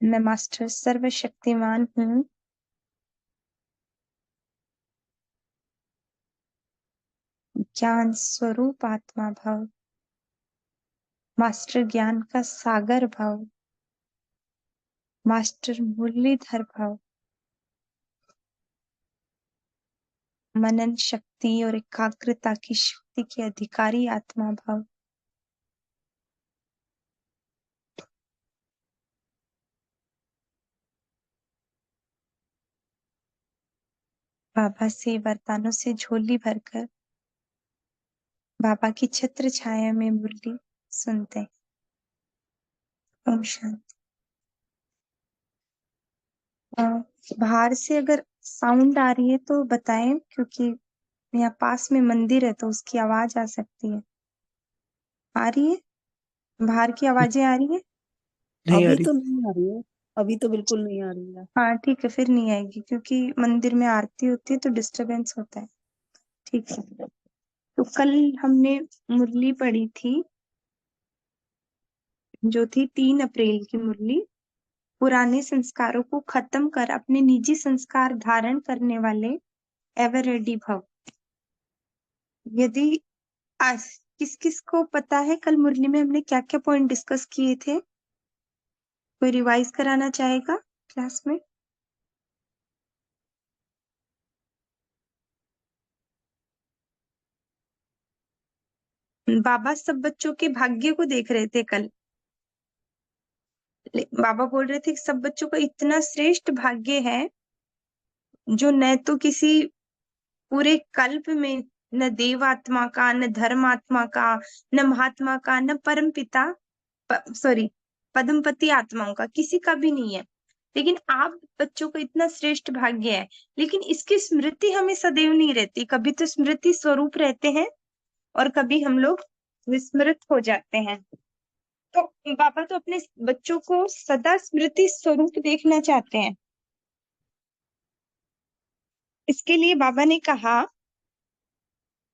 मैं मास्टर सर्वशक्तिमान हूँ। ज्ञान स्वरूप आत्मा भव, मास्टर ज्ञान का सागर भव, मास्टर मुरलीधर भव, मनन शक्ति और एकाग्रता की शक्ति के अधिकारी आत्मा भव। बाबा से वरदानों से झोली भरकर बाबा की छत्र छाया में मुरली सुनते हैं। ओम शांति। बाहर से अगर साउंड आ रही है तो बताएं, क्योंकि यहाँ पास में मंदिर है तो उसकी आवाज आ सकती है। आ रही है? बाहर की आवाजें आ रही है? नहीं आ अभी रही। तो नहीं आ रही है, अभी तो बिल्कुल नहीं आ रही है। हाँ ठीक है, फिर नहीं आएगी, क्योंकि मंदिर में आरती होती है तो डिस्टरबेंस होता है। ठीक है, तो कल हमने मुरली पढ़ी थी जो थी 3 अप्रैल की मुरली। पुराने संस्कारों को खत्म कर अपने निजी संस्कार धारण करने वाले एवर रेडी भव। यदि आज किस किस को पता है कल मुरली में हमने क्या क्या पॉइंट डिस्कस किए थे? कोई रिवाइज कराना चाहेगा क्लास में? बाबा सब बच्चों के भाग्य को देख रहे थे कल। बाबा बोल रहे थे कि सब बच्चों का इतना श्रेष्ठ भाग्य है जो न तो किसी पूरे कल्प में न देवात्मा का, न धर्मात्मा का, न महात्मा का, न परम पिता सॉरी पद्मपति आत्माओं का, किसी का भी नहीं है। लेकिन आप बच्चों का इतना श्रेष्ठ भाग्य है, लेकिन इसकी स्मृति हमें सदैव नहीं रहती। कभी तो स्मृति स्वरूप रहते हैं और कभी हम लोग विस्मृत हो जाते हैं। तो बाबा तो अपने बच्चों को सदा स्मृति स्वरूप देखना चाहते हैं। इसके लिए बाबा ने कहा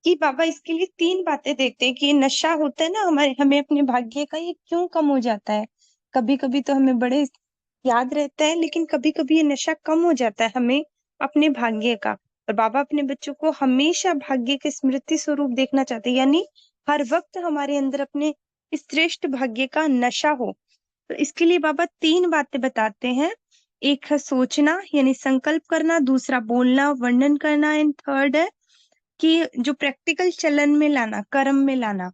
कि बाबा इसके लिए 3 बातें देखते हैं कि ये नशा होता है ना हमारे, हमें अपने भाग्य का, ये क्यों कम हो जाता है। कभी कभी तो हमें बड़े याद रहता है, लेकिन कभी कभी ये नशा कम हो जाता है हमें अपने भाग्य का। और बाबा अपने बच्चों को हमेशा भाग्य के स्मृति स्वरूप देखना चाहते हैं, यानी हर वक्त हमारे अंदर अपने श्रेष्ठ भाग्य का नशा हो। तो इसके लिए बाबा 3 बातें बताते हैं। एक है सोचना यानी संकल्प करना, दूसरा बोलना वर्णन करना, एंड थर्ड है कि जो प्रैक्टिकल चलन में लाना, कर्म में लाना।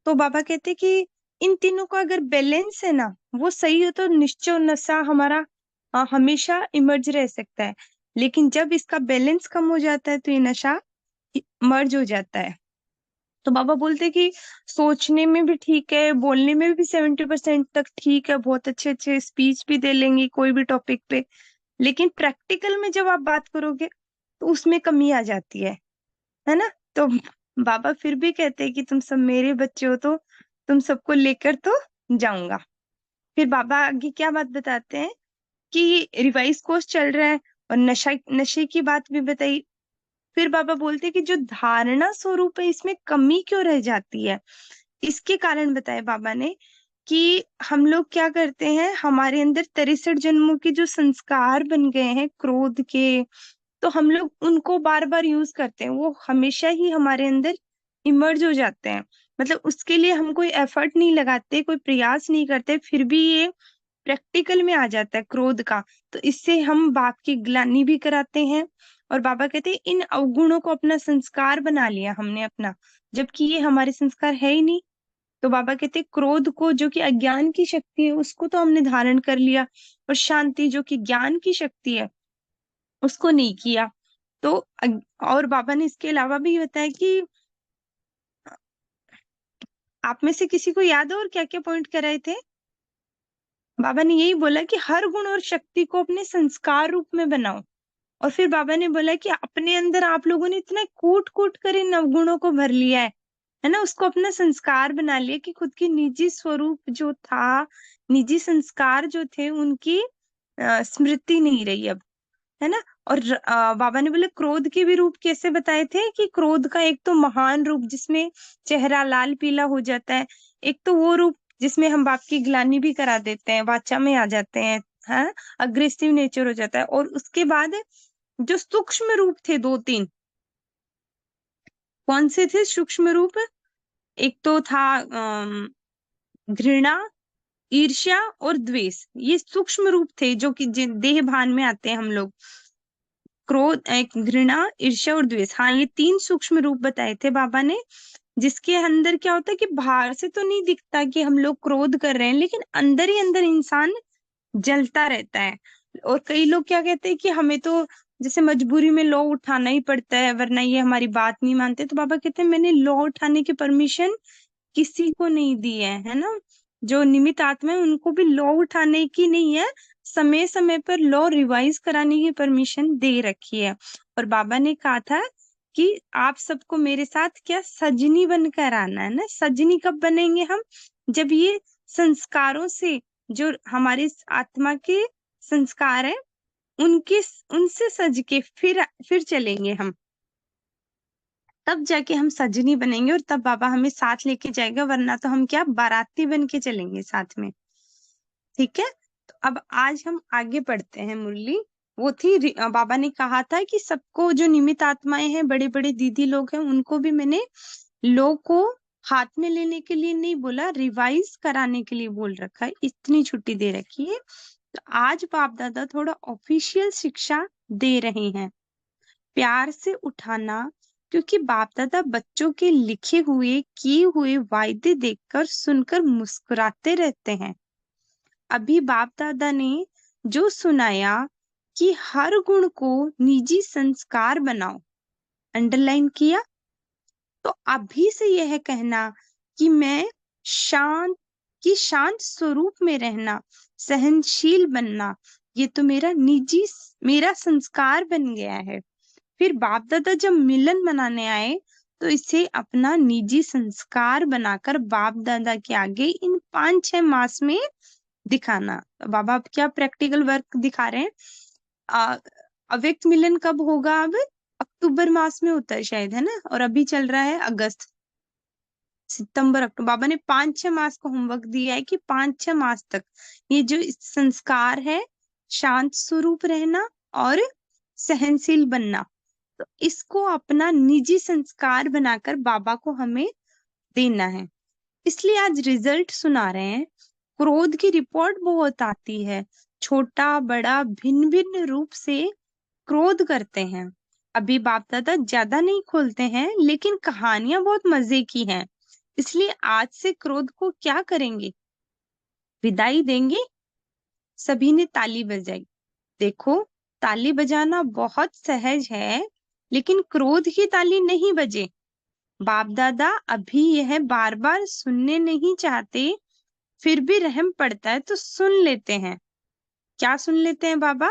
तो बाबा कहते कि इन तीनों का अगर बैलेंस है ना, वो सही हो तो निश्चय और नशा हमारा हमेशा इमर्ज रह सकता है। लेकिन जब इसका बैलेंस कम हो जाता है तो ये नशा मर्ज हो जाता है। तो बाबा बोलते कि सोचने में भी ठीक है, बोलने में भी 70% तक ठीक है, बहुत अच्छे अच्छे स्पीच भी दे लेंगे कोई भी टॉपिक पे, लेकिन प्रैक्टिकल में जब आप बात करोगे तो उसमें कमी आ जाती है ना। तो बाबा फिर भी कहते हैं कि तुम सब मेरे बच्चे हो तो तुम सबको लेकर तो जाऊंगा। फिर बाबा आगे क्या बात बताते हैं कि रिवाइज कोर्स चल रहा है और नशे की बात भी बताई। फिर बाबा बोलते हैं कि जो धारणा स्वरूप है इसमें कमी क्यों रह जाती है। इसके कारण बताए बाबा ने कि हम लोग क्या करते हैं, हमारे अंदर 63 जन्मों के जो संस्कार बन गए हैं क्रोध के, तो हम लोग उनको बार बार यूज करते हैं, वो हमेशा ही हमारे अंदर इमर्ज हो जाते हैं। मतलब उसके लिए हम कोई एफर्ट नहीं लगाते, कोई प्रयास नहीं करते, फिर भी ये प्रैक्टिकल में आ जाता है क्रोध का। तो इससे हम बाप की ग्लानि भी कराते हैं। और बाबा कहते हैं इन अवगुणों को अपना संस्कार बना लिया हमने अपना, जबकि ये हमारे संस्कार है ही नहीं। तो बाबा कहते हैं क्रोध को, जो कि अज्ञान की शक्ति है, उसको तो हमने धारण कर लिया, और शांति जो कि ज्ञान की शक्ति है उसको नहीं किया। तो और बाबा ने इसके अलावा भी बताया कि आप में से किसी को याद है और क्या क्या पॉइंट कराए थे? बाबा ने यही बोला कि हर गुण और शक्ति को अपने संस्कार रूप में बनाओ। और फिर बाबा ने बोला कि अपने अंदर आप लोगों ने इतना कूट कूट कर इन नवगुणों को भर लिया है ना, उसको अपना संस्कार बना लिया कि खुद की निजी स्वरूप जो था, निजी संस्कार जो थे उनकी स्मृति नहीं रही अब, है ना। और बाबा ने बोले क्रोध के भी रूप कैसे बताए थे कि क्रोध का एक तो महान रूप जिसमें चेहरा लाल पीला हो जाता है, एक तो वो रूप जिसमें हम बाप की ग्लानि भी करा देते हैं, वाचा में आ जाते हैं, है, अग्रेसिव नेचर हो जाता है। और उसके बाद जो सूक्ष्म रूप थे दो तीन, कौन से थे सूक्ष्म रूप? एक तो था घृणा, ईर्ष्या और द्वेष। ये सूक्ष्म रूप थे जो कि देह भान में आते हैं हम लोग। क्रोध, एक घृणा, ईर्ष्या और द्वेष, हाँ ये तीन सूक्ष्म रूप बताए थे बाबा ने, जिसके अंदर क्या होता है कि बाहर से तो नहीं दिखता कि हम लोग क्रोध कर रहे हैं, लेकिन अंदर ही अंदर इंसान जलता रहता है। और कई लोग क्या कहते हैं कि हमें तो जैसे मजबूरी में लौ उठाना ही पड़ता है, वरना ये हमारी बात नहीं मानते। तो बाबा कहते हैं मैंने लौ उठाने की परमिशन किसी को नहीं दी है ना। जो निमित्त आत्मा है उनको भी लॉ उठाने की नहीं है, समय समय पर लॉ रिवाइज कराने की परमिशन दे रखी है। और बाबा ने कहा था कि आप सबको मेरे साथ क्या सजनी बनकर आना है ना। सजनी कब बनेंगे हम? जब ये संस्कारों से, जो हमारी आत्मा के संस्कार है, उनके उनसे सज के फिर चलेंगे हम, तब जाके हम सजनी बनेंगे। और तब बाबा हमें साथ लेके जाएगा, वरना तो हम क्या बाराती बन के चलेंगे साथ में। ठीक है, तो अब आज हम आगे बढ़ते हैं मुरली। वो थी बाबा ने कहा था कि सबको, जो निमित्त आत्माएं हैं, बड़े बड़े दीदी लोग हैं, उनको भी मैंने लो को हाथ में लेने के लिए नहीं बोला, रिवाइज कराने के लिए बोल रखा है, इतनी छुट्टी दे रखी है। तो आज बाप दादा थोड़ा ऑफिशियल शिक्षा दे रहे हैं, प्यार से उठाना, क्योंकि बाप दादा बच्चों के लिखे हुए किए हुए वायदे देखकर सुनकर मुस्कुराते रहते हैं। अभी बाप दादा ने जो सुनाया कि हर गुण को निजी संस्कार बनाओ, अंडरलाइन किया। तो अभी से यह कहना कि मैं शांत, कि शांत स्वरूप में रहना, सहनशील बनना, ये तो मेरा संस्कार बन गया है। फिर बाप दादा जब मिलन मनाने आए, तो इसे अपना निजी संस्कार बनाकर बाप दादा के आगे इन 5-6 मास में दिखाना। तो बाबा अब क्या प्रैक्टिकल वर्क दिखा रहे हैं? आ, अव्यक्त मिलन कब होगा? अब अक्टूबर मास में होता है शायद, है ना, और अभी चल रहा है अगस्त, सितंबर, अक्टूबर। बाबा ने 5-6 मास का होमवर्क दिया है कि 5-6 मास तक ये जो संस्कार है, शांत स्वरूप रहना और सहनशील बनना, तो इसको अपना निजी संस्कार बनाकर बाबा को हमें देना है। इसलिए आज रिजल्ट सुना रहे हैं। क्रोध की रिपोर्ट बहुत आती है, छोटा बड़ा भिन्न भिन्न रूप से क्रोध करते हैं। अभी बाप दादा ज्यादा नहीं खोलते हैं, लेकिन कहानियां बहुत मजे की हैं। इसलिए आज से क्रोध को क्या करेंगे? विदाई देंगे। सभी ने ताली बजाई। देखो, ताली बजाना बहुत सहज है, लेकिन क्रोध की ताली नहीं बजे। बाप दादा अभी यह बार बार सुनने नहीं चाहते, फिर भी रहम पड़ता है तो सुन लेते हैं। क्या सुन लेते हैं बाबा?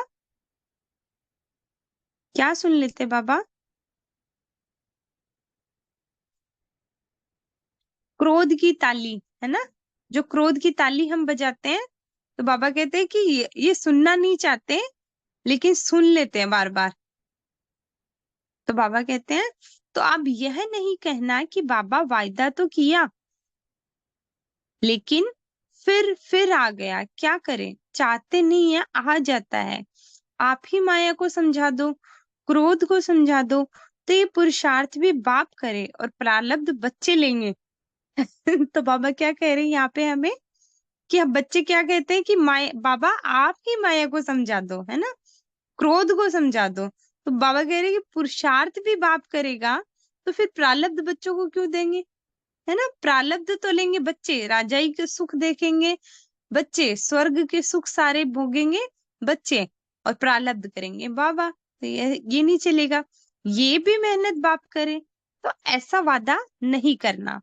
क्या सुन लेते हैं बाबा? क्रोध की ताली, है ना। जो क्रोध की ताली हम बजाते हैं, तो बाबा कहते हैं कि ये सुनना नहीं चाहते, लेकिन सुन लेते हैं बार बार। तो बाबा कहते हैं, तो अब यह नहीं कहना कि बाबा वायदा तो किया, लेकिन फिर आ गया, क्या करें, चाहते नहीं है, आ जाता है। आप ही माया को समझा दो, क्रोध को समझा दो, तो ये पुरुषार्थ भी बाप करे और प्रारब्ध बच्चे लेंगे। तो बाबा क्या कह रहे हैं यहाँ पे हमें, कि अब बच्चे क्या कहते हैं कि माया, बाबा आप ही माया को समझा दो, है ना, क्रोध को समझा दो। तो बाबा कह रहे हैं कि पुरुषार्थ भी बाप करेगा, तो फिर प्रारब्ध बच्चों को क्यों देंगे? है ना, प्रारब्ध तो लेंगे बच्चे, राजाई के सुख देखेंगे बच्चे, स्वर्ग के सुख सारे भोगेंगे बच्चे, और प्रारब्ध करेंगे बाबा। तो ये नहीं चलेगा, ये भी मेहनत बाप करे। तो ऐसा वादा नहीं करना,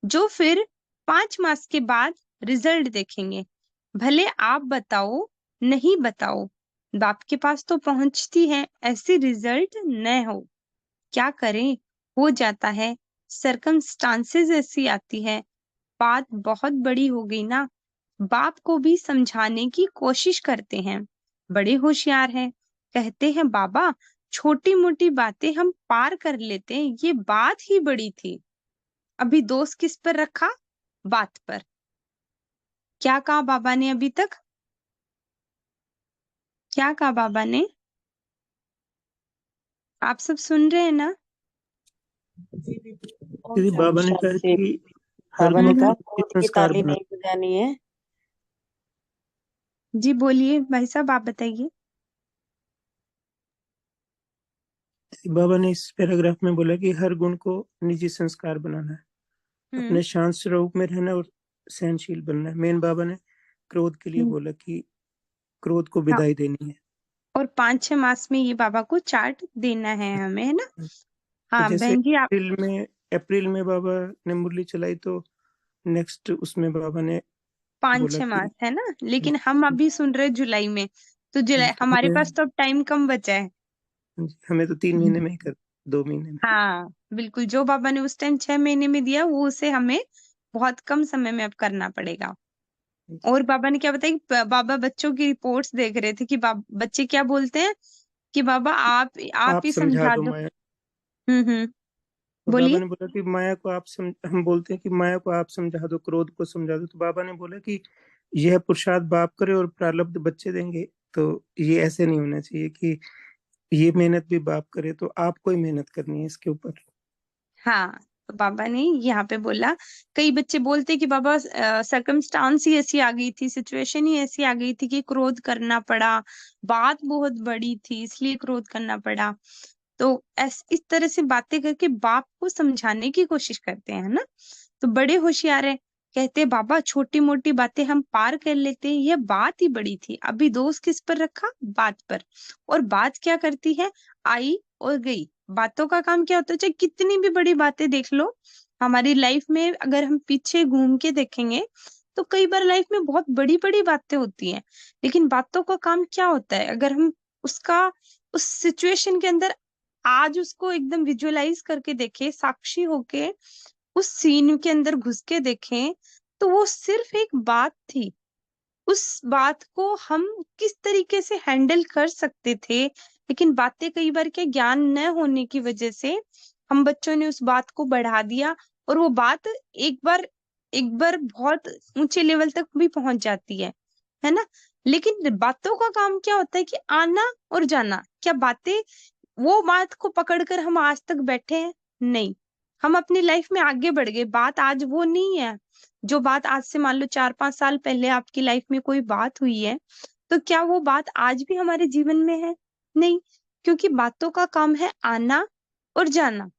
जो फिर 5 मास के बाद रिजल्ट देखेंगे। भले आप बताओ नहीं बताओ, बाप के पास तो पहुंचती है, ऐसी रिजल्ट न हो। क्या करें, हो जाता है, सरकमस्टांसेस ऐसी आती है। बात बहुत बड़ी हो गई ना, बाप को भी समझाने की कोशिश करते हैं। बड़े होशियार हैं, कहते हैं बाबा छोटी मोटी बातें हम पार कर लेते हैं, ये बात ही बड़ी थी। अभी दोष किस पर रखा? बात पर। क्या कहा बाबा ने अभी तक? क्या कहा बाबा ने? आप सब सुन रहे हैं ना? और दीदी, बाबा ने कहा से कि हर बाबा ने गुण कहा को क्रोध की संस्कार ताली बना। नहीं बजानी है। जी बोलिए भाई साहब, आप बताइए। बाबा ने इस पैराग्राफ में बोला कि हर गुण को निजी संस्कार बनाना है, हम्म। अपने शांत स्वरूप में रहना और सहनशील बनना है। मेन बाबा ने क्रोध के लिए हम्म। बोला कि क्रोध को हाँ, विदाई देनी है। और 5-6 मास में ये बाबा को चार्ट देना है हमें, है ना? तो हाँ जैसे बहन जी, आप। अप्रैल में बाबा ने मुरली चलाई, तो नेक्स्ट उसमें बाबा ने पाँच बोला छह कि मास है ना, लेकिन हम अभी सुन रहे जुलाई में। तो जुलाई तो हमारे पास तो अब टाइम कम बचा है। हमें तो 3 महीने में ही कर, 2 महीने में। हाँ बिल्कुल, जो बाबा ने उस टाइम 6 महीने में दिया वो उसे हमें बहुत कम समय में अब करना पड़ेगा। और बाबा ने क्या बताया कि बाबा बच्चों की रिपोर्ट्स देख रहे थे कि बच्चे क्या बोलते हैं कि बाबा आप आप ही समझा समझा दो दो। माया। हम्म। तो बाबा बोलिए। ने बोला कि माया को हम बोलते हैं कि माया को आप समझा दो, क्रोध को समझा दो। तो बाबा ने बोला कि यह पुरुषार्थ बाप करे और प्रारब्ध बच्चे देंगे। तो ये ऐसे नहीं होना चाहिए कि ये मेहनत भी बाप करे, तो आपको ही मेहनत करनी है इसके ऊपर। हाँ, तो बाबा ने यहाँ पे बोला, कई बच्चे बोलते कि बाबा सरकमस्टांस ही ऐसी आ गई थी, सिचुएशन ही ऐसी आ गई थी कि क्रोध करना पड़ा, बात बहुत बड़ी थी इसलिए क्रोध करना पड़ा। तो इस तरह से बातें करके बाप को समझाने की कोशिश करते हैं, है ना? तो बड़े होशियार है, कहते हैं बाबा छोटी मोटी बातें हम पार कर लेते हैं, यह बात ही बड़ी थी। अभी दोष किस पर रखा? बात पर। और बात क्या करती है? आई और गई। बातों का काम क्या होता है? चाहे कितनी भी बड़ी बातें देख लो हमारी लाइफ में, अगर हम पीछे घूम के देखेंगे तो कई बार लाइफ में बहुत बड़ी बड़ी बातें होती हैं, लेकिन बातों का काम क्या होता है? अगर हम उसका उस सिचुएशन के अंदर आज उसको एकदम विजुअलाइज करके देखें, साक्षी होके उस सीन के अंदर घुस के देखें, तो वो सिर्फ एक बात थी। उस बात को हम किस तरीके से हैंडल कर सकते थे, लेकिन बातें कई बार क्या, ज्ञान न होने की वजह से हम बच्चों ने उस बात को बढ़ा दिया, और वो बात एक बार बहुत ऊंचे लेवल तक भी पहुंच जाती है ना? लेकिन बातों का काम क्या होता है कि आना और जाना। क्या बातें वो बात को पकड़कर हम आज तक बैठे हैं? नहीं, हम अपनी लाइफ में आगे बढ़ गए। बात आज वो नहीं है। जो बात आज से मान लो 4-5 साल पहले आपकी लाइफ में कोई बात हुई है, तो क्या वो बात आज भी हमारे जीवन में है? नहीं, क्योंकि बातों का काम है आना और जाना।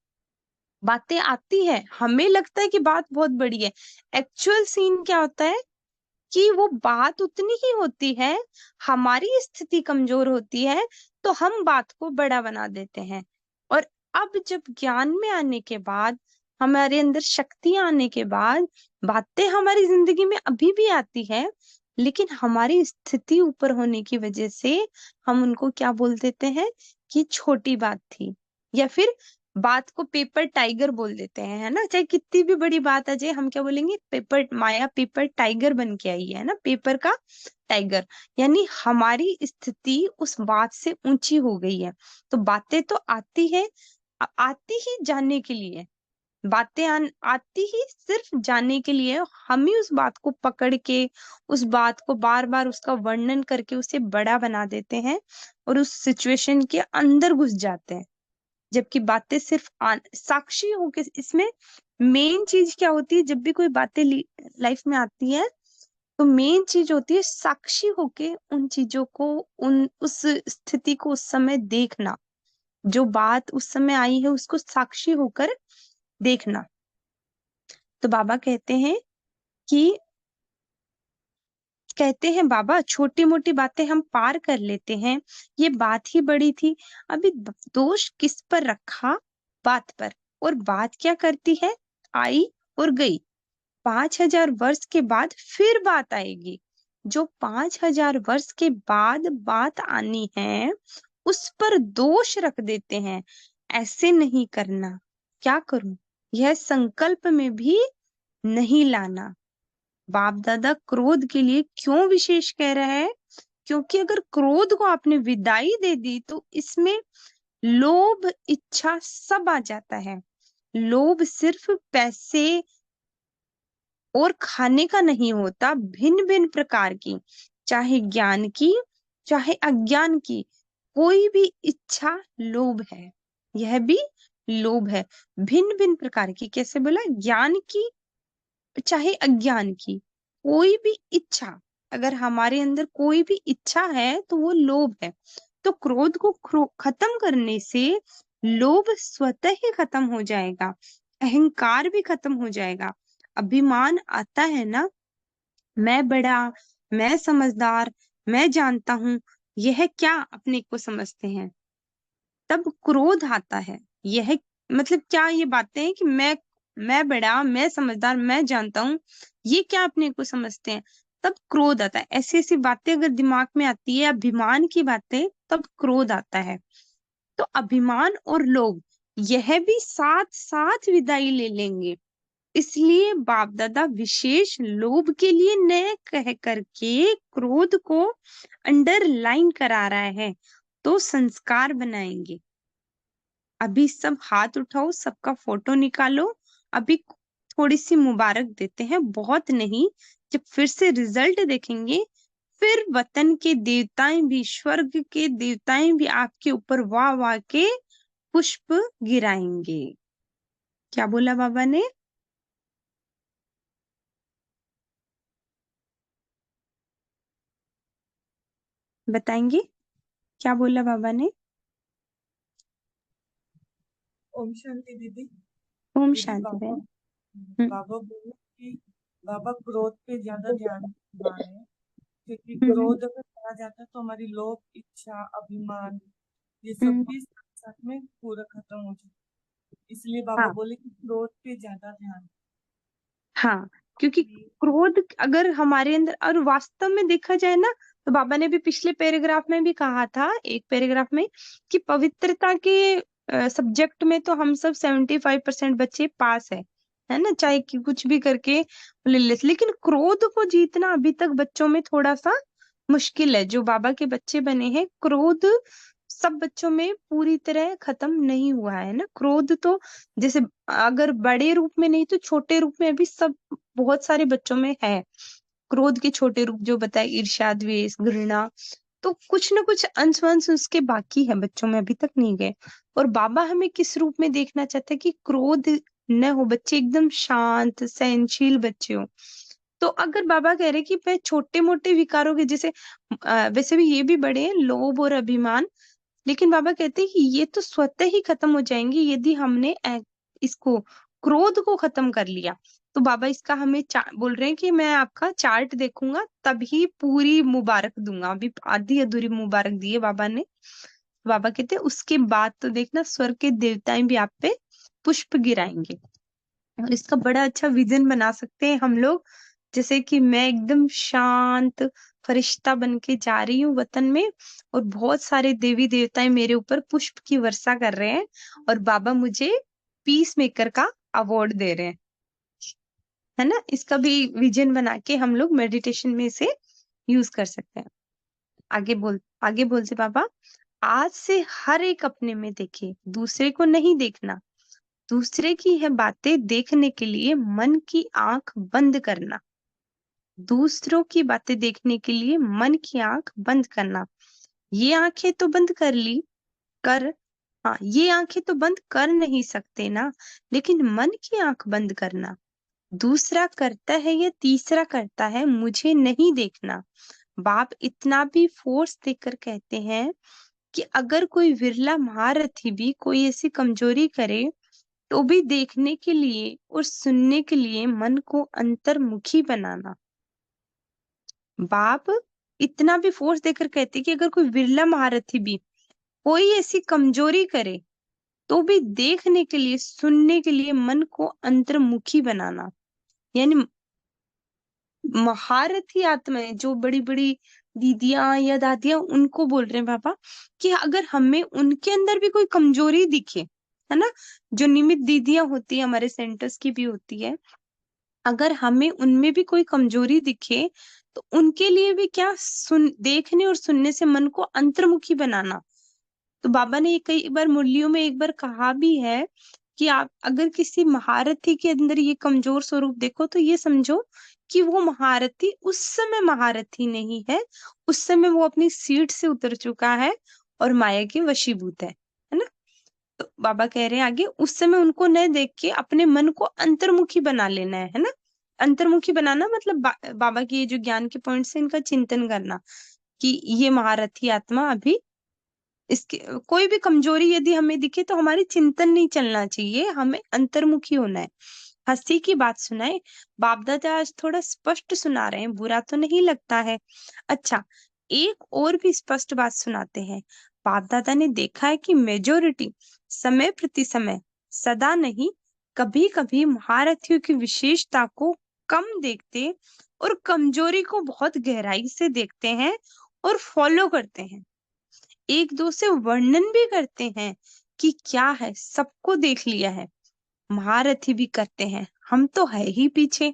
बातें आती है, हमें लगता है कि बात बहुत बड़ी है, एक्चुअल सीन क्या होता है कि वो बात उतनी ही होती है, हमारी स्थिति कमजोर होती है तो हम बात को बड़ा बना देते हैं। और अब जब ज्ञान में आने के बाद, हमारे अंदर शक्तियां आने के बाद, बातें हमारी जिंदगी में अभी भी आती है, लेकिन हमारी स्थिति ऊपर होने की वजह से हम उनको क्या बोल देते हैं कि छोटी बात थी, या फिर बात को पेपर टाइगर बोल देते हैं, है ना? चाहे कितनी भी बड़ी बात आ जाए, हम क्या बोलेंगे? पेपर माया पेपर टाइगर बन के आई है ना, पेपर का टाइगर। यानी हमारी स्थिति उस बात से ऊंची हो गई है। तो बातें तो आती है, आती ही जानने के लिए। आती ही सिर्फ जानने के लिए। हम ही उस बात को पकड़ के, उस बात को बार बार उसका वर्णन करके उसे बड़ा बना देते हैं और उस सिचुएशन के अंदर घुस जाते हैं। जबकि बातें सिर्फ साक्षी होके, इसमें मेन चीज क्या होती है? जब भी कोई बातें लाइफ में आती है, तो मेन चीज होती है साक्षी होके उन चीजों को, उन उस स्थिति को उस समय देखना। जो बात उस समय आई है उसको साक्षी होकर देखना। तो बाबा कहते हैं बाबा छोटी मोटी बातें हम पार कर लेते हैं, ये बात ही बड़ी थी। अभी दोष किस पर रखा? बात पर। और बात क्या करती है? आई और गई। 5,000 वर्ष के बाद फिर बात आएगी। जो 5,000 वर्ष के बाद बात आनी है, उस पर दोष रख देते हैं। ऐसे नहीं करना। क्या करूं? यह संकल्प में भी नहीं लाना। बाप दादा क्रोध के लिए क्यों विशेष कह रहा है? क्योंकि अगर क्रोध को आपने विदाई दे दी तो इसमें लोभ इच्छा सब आ जाता है। लोभ सिर्फ पैसे और खाने का नहीं होता, भिन्न भिन्न प्रकार की, चाहे ज्ञान की, चाहे अज्ञान की, कोई भी इच्छा लोभ है, यह भी लोभ है। भिन्न भिन्न प्रकार की, कैसे बोला, ज्ञान की चाहे अज्ञान की, कोई भी इच्छा, अगर हमारे अंदर कोई भी इच्छा है तो वो लोभ है। तो क्रोध को खत्म करने से लोभ स्वतः ही खत्म हो जाएगा, अहंकार भी खत्म हो जाएगा। अभिमान आता है ना, मैं बड़ा, मैं समझदार, मैं जानता हूं, यह क्या अपने को समझते हैं, तब क्रोध आता है। यह मतलब क्या ये बातें हैं कि मैं बड़ा, मैं समझदार, मैं जानता हूँ, ये क्या अपने को समझते हैं, तब क्रोध आता है। ऐसी ऐसी बातें अगर दिमाग में आती है, अभिमान की बातें, तब क्रोध आता है। तो अभिमान और लोभ, यह भी साथ साथ विदाई ले लेंगे। इसलिए बाप दादा विशेष लोभ के लिए न कह करके क्रोध को अंडरलाइन करा रहा है, तो संस्कार बनाएंगे। अभी सब हाथ उठाओ, सबका फोटो निकालो, अभी थोड़ी सी मुबारक देते हैं, बहुत नहीं। जब फिर से रिजल्ट देखेंगे, फिर वतन के देवताएं भी, स्वर्ग के देवताएं भी आपके ऊपर वाह वाह के पुष्प गिराएंगे। क्या बोला बाबा ने? बताएंगे क्या बोला बाबा ने? ओम शांति दीदी। ओम दीदी शांति बाबा बहन। बाबा बोले कि बाबा क्रोध पे ज्यादा ध्यान मारे, क्योंकि हम्म क्रोध अगर कहा जाता है तो हमारी लोभ, इच्छा, अभिमान, ये सब हम्म, भी साथ साथ में पूरा खत्म हो जाता है। इसलिए बाबा हाँ बोले कि क्रोध पे ज्यादा ध्यान। हाँ, क्योंकि क्रोध अगर हमारे अंदर, और वास्तव में देखा जाए ना, तो बाबा ने भी पिछले पैराग्राफ में भी कहा था, एक पैराग्राफ में, कि पवित्रता के सब्जेक्ट में तो हम सब 75% बच्चे पास है ना, चाहे कि कुछ भी करके ले ले। लेकिन क्रोध को जीतना अभी तक बच्चों में थोड़ा सा मुश्किल है। जो बाबा के बच्चे बने हैं, क्रोध सब बच्चों में पूरी तरह खत्म नहीं हुआ है ना। क्रोध तो जैसे अगर बड़े रूप में नहीं तो छोटे रूप में अभी सब बहुत सारे बच्चों में है। क्रोध के छोटे रूप जो बताए, ईर्ष्या, द्वेष, घृणा, तो कुछ ना कुछ अंश वंश उसके बाकी है, बच्चों में अभी तक नहीं गए। और बाबा हमें किस रूप में देखना चाहते हैं कि क्रोध न हो, बच्चे एकदम शांत सहनशील बच्चे हो। तो अगर बाबा कह रहे कि मैं छोटे मोटे विकारों के जैसे वैसे भी ये भी बड़े हैं, लोभ और अभिमान, लेकिन बाबा कहते हैं कि ये तो स्वतः ही खत्म हो जाएंगे यदि हमने इसको, क्रोध को खत्म कर लिया। तो बाबा इसका हमें बोल रहे हैं कि मैं आपका चार्ट देखूंगा तभी पूरी मुबारक दूंगा। अभी आधी अधूरी मुबारक दी है बाबा ने। बाबा कहते हैं उसके बाद तो देखना स्वर्ग के देवताएं भी आप पे पुष्प गिराएंगे। और इसका बड़ा अच्छा विजन बना सकते हैं हम लोग, जैसे कि मैं एकदम शांत फरिश्ता बन के जा रही हूँ वतन में, और बहुत सारे देवी देवताएं मेरे ऊपर पुष्प की वर्षा कर रहे हैं, और बाबा मुझे पीस मेकर का अवार्ड दे रहे हैं, है ना। इसका भी विजन बना के हम लोग मेडिटेशन में से यूज कर सकते हैं। आगे बोलते बाबा, आज से हर एक अपने में देखे, दूसरे को नहीं देखना। दूसरे की है बातें देखने के लिए मन की आंख बंद करना। दूसरों की बातें देखने के लिए मन की आंख बंद करना। ये आंखें तो बंद कर ली, कर, हाँ ये आंखें तो बंद कर नहीं सकते ना, लेकिन मन की आंख बंद करना। दूसरा करता है या तीसरा करता है, मुझे नहीं देखना। बाप इतना भी फोर्स देकर कहते हैं कि अगर कोई विरला महारथी भी कोई ऐसी कमजोरी करे, तो भी देखने के लिए और सुनने के लिए मन को अंतर्मुखी बनाना। बाप इतना भी फोर्स देकर कहते कि अगर कोई विरला महारथी भी कोई ऐसी कमजोरी करे, तो भी देखने के लिए सुनने के लिए मन को अंतर्मुखी बनाना। यानी महारथी आत्माएं जो बड़ी बड़ी दीदियां या दादियां, उनको बोल रहे हैं पापा कि अगर हमें उनके अंदर भी कोई कमजोरी दिखे, है ना, जो निमित्त दीदियां होती है हमारे सेंटर्स की भी होती है, अगर हमें उनमें भी कोई कमजोरी दिखे, तो उनके लिए भी क्या, सुन देखने और सुनने से मन को अंतर्मुखी बनाना। तो बाबा ने कई बार मुरलियों में एक बार कहा भी है कि आप अगर किसी महारथी के अंदर ये कमजोर स्वरूप देखो तो ये समझो कि वो महारथी उस समय महारथी नहीं है, उस समय वो अपनी सीट से उतर चुका है और माया के वशीभूत है ना। तो बाबा कह रहे हैं आगे, उस समय उनको न देख के अपने मन को अंतर्मुखी बना लेना है ना। अंतर्मुखी बनाना मतलब बाबा के ये जो ज्ञान के पॉइंट से इनका चिंतन करना कि ये महारथी आत्मा अभी इसके कोई भी कमजोरी यदि हमें दिखे तो हमारी चिंतन नहीं चलना चाहिए, हमें अंतर्मुखी होना है। हंसी की बात सुनाए, बाप दादा आज थोड़ा स्पष्ट सुना रहे हैं, बुरा तो नहीं लगता है। अच्छा, एक और भी स्पष्ट बात सुनाते हैं। बाप दादा ने देखा है कि मेजोरिटी समय प्रति समय, सदा नहीं, कभी कभी महारथियों की विशेषता को कम देखते और कमजोरी को बहुत गहराई से देखते हैं और फॉलो करते हैं। एक दो से वर्णन भी करते हैं कि क्या है, सबको देख लिया है। महारथी भी करते हैं, हम तो है ही पीछे।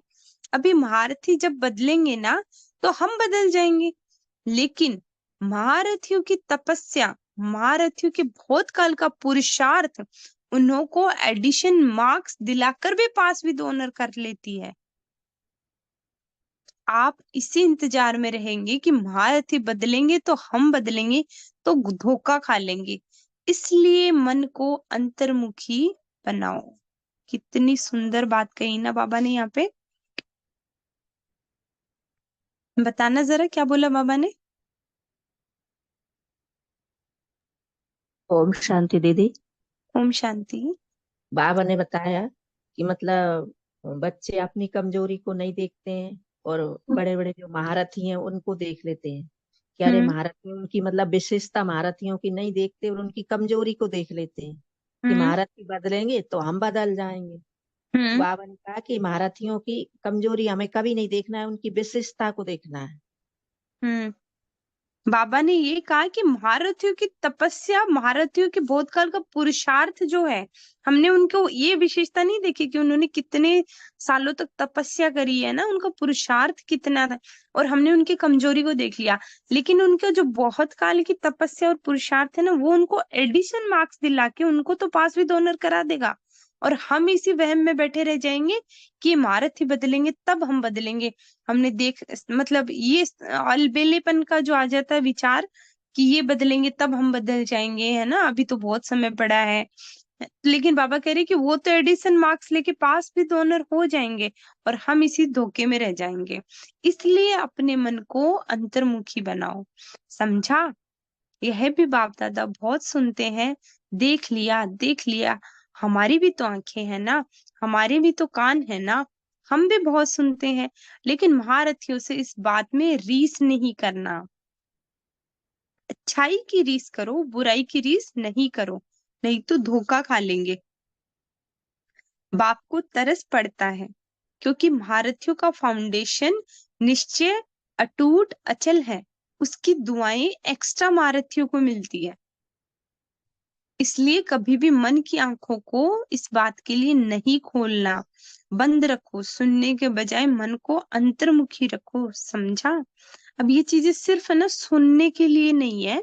अभी महारथी जब बदलेंगे ना तो हम बदल जाएंगे। लेकिन महारथियों की तपस्या, महारथियों के बहुत काल का पुरुषार्थ उन्हों को एडिशन मार्क्स दिलाकर भी पास विद ऑनर कर लेती है। आप इसी इंतजार में रहेंगे कि महारथी बदलेंगे तो हम बदलेंगे, तो धोखा खा लेंगे। इसलिए मन को अंतर्मुखी बनाओ। कितनी सुंदर बात कही ना बाबा ने यहाँ पे। बताना जरा क्या बोला बाबा ने। ओम शांति दीदी। ओम शांति। बाबा ने बताया कि मतलब बच्चे अपनी कमजोरी को नहीं देखते हैं और बड़े बड़े जो महारथी हैं उनको देख लेते हैं कि अरे महारथी, उनकी मतलब विशेषता महारथियों की नहीं देखते और उनकी कमजोरी को देख लेते हैं कि महारथी बदलेंगे तो हम बदल जाएंगे। बाबा ने कहा कि महारथियों की कमजोरी हमें कभी नहीं देखना है, उनकी विशेषता को देखना है। बाबा ने ये कहा कि महारथियों की तपस्या, महारथियों के बहुत काल का पुरुषार्थ जो है, हमने उनको ये विशेषता नहीं देखी कि उन्होंने कितने सालों तक तपस्या करी है ना, उनका पुरुषार्थ कितना था, और हमने उनकी कमजोरी को देख लिया। लेकिन उनका जो बहुत काल की तपस्या और पुरुषार्थ है ना, वो उनको एडिशन मार्क्स दिला के उनको तो पास विद ऑनर करा देगा। और हम इसी वहम में बैठे रह जाएंगे कि महारथी बदलेंगे तब हम बदलेंगे। हमने देख मतलब ये अलबेलेपन का जो आ जाता है विचार कि ये बदलेंगे तब हम बदल जाएंगे, है ना, अभी तो बहुत समय पड़ा है। लेकिन बाबा कह रहे कि वो तो एडिशन मार्क्स लेके पास भी तो ऑनर हो जाएंगे और हम इसी धोखे में रह जाएंगे। इसलिए अपने मन को अंतर्मुखी बनाओ। समझा। यह भी बाप दादा बहुत सुनते हैं। देख लिया, देख लिया। हमारी भी तो आंखें हैं ना, हमारे भी तो कान है ना, हम भी बहुत सुनते हैं। लेकिन महारथियों से इस बात में रीस नहीं करना। अच्छाई की रीस करो, बुराई की रीस नहीं करो, नहीं तो धोखा खा लेंगे। बाप को तरस पड़ता है क्योंकि महारथियों का फाउंडेशन निश्चय, अटूट, अचल है। उसकी दुआएं एक्स्ट्रा महारथियों को मिलती है। इसलिए कभी भी मन की आंखों को इस बात के लिए नहीं खोलना, बंद रखो। सुनने के बजाय मन को अंतर्मुखी रखो। समझा। अब ये चीजें सिर्फ है ना सुनने के लिए नहीं है,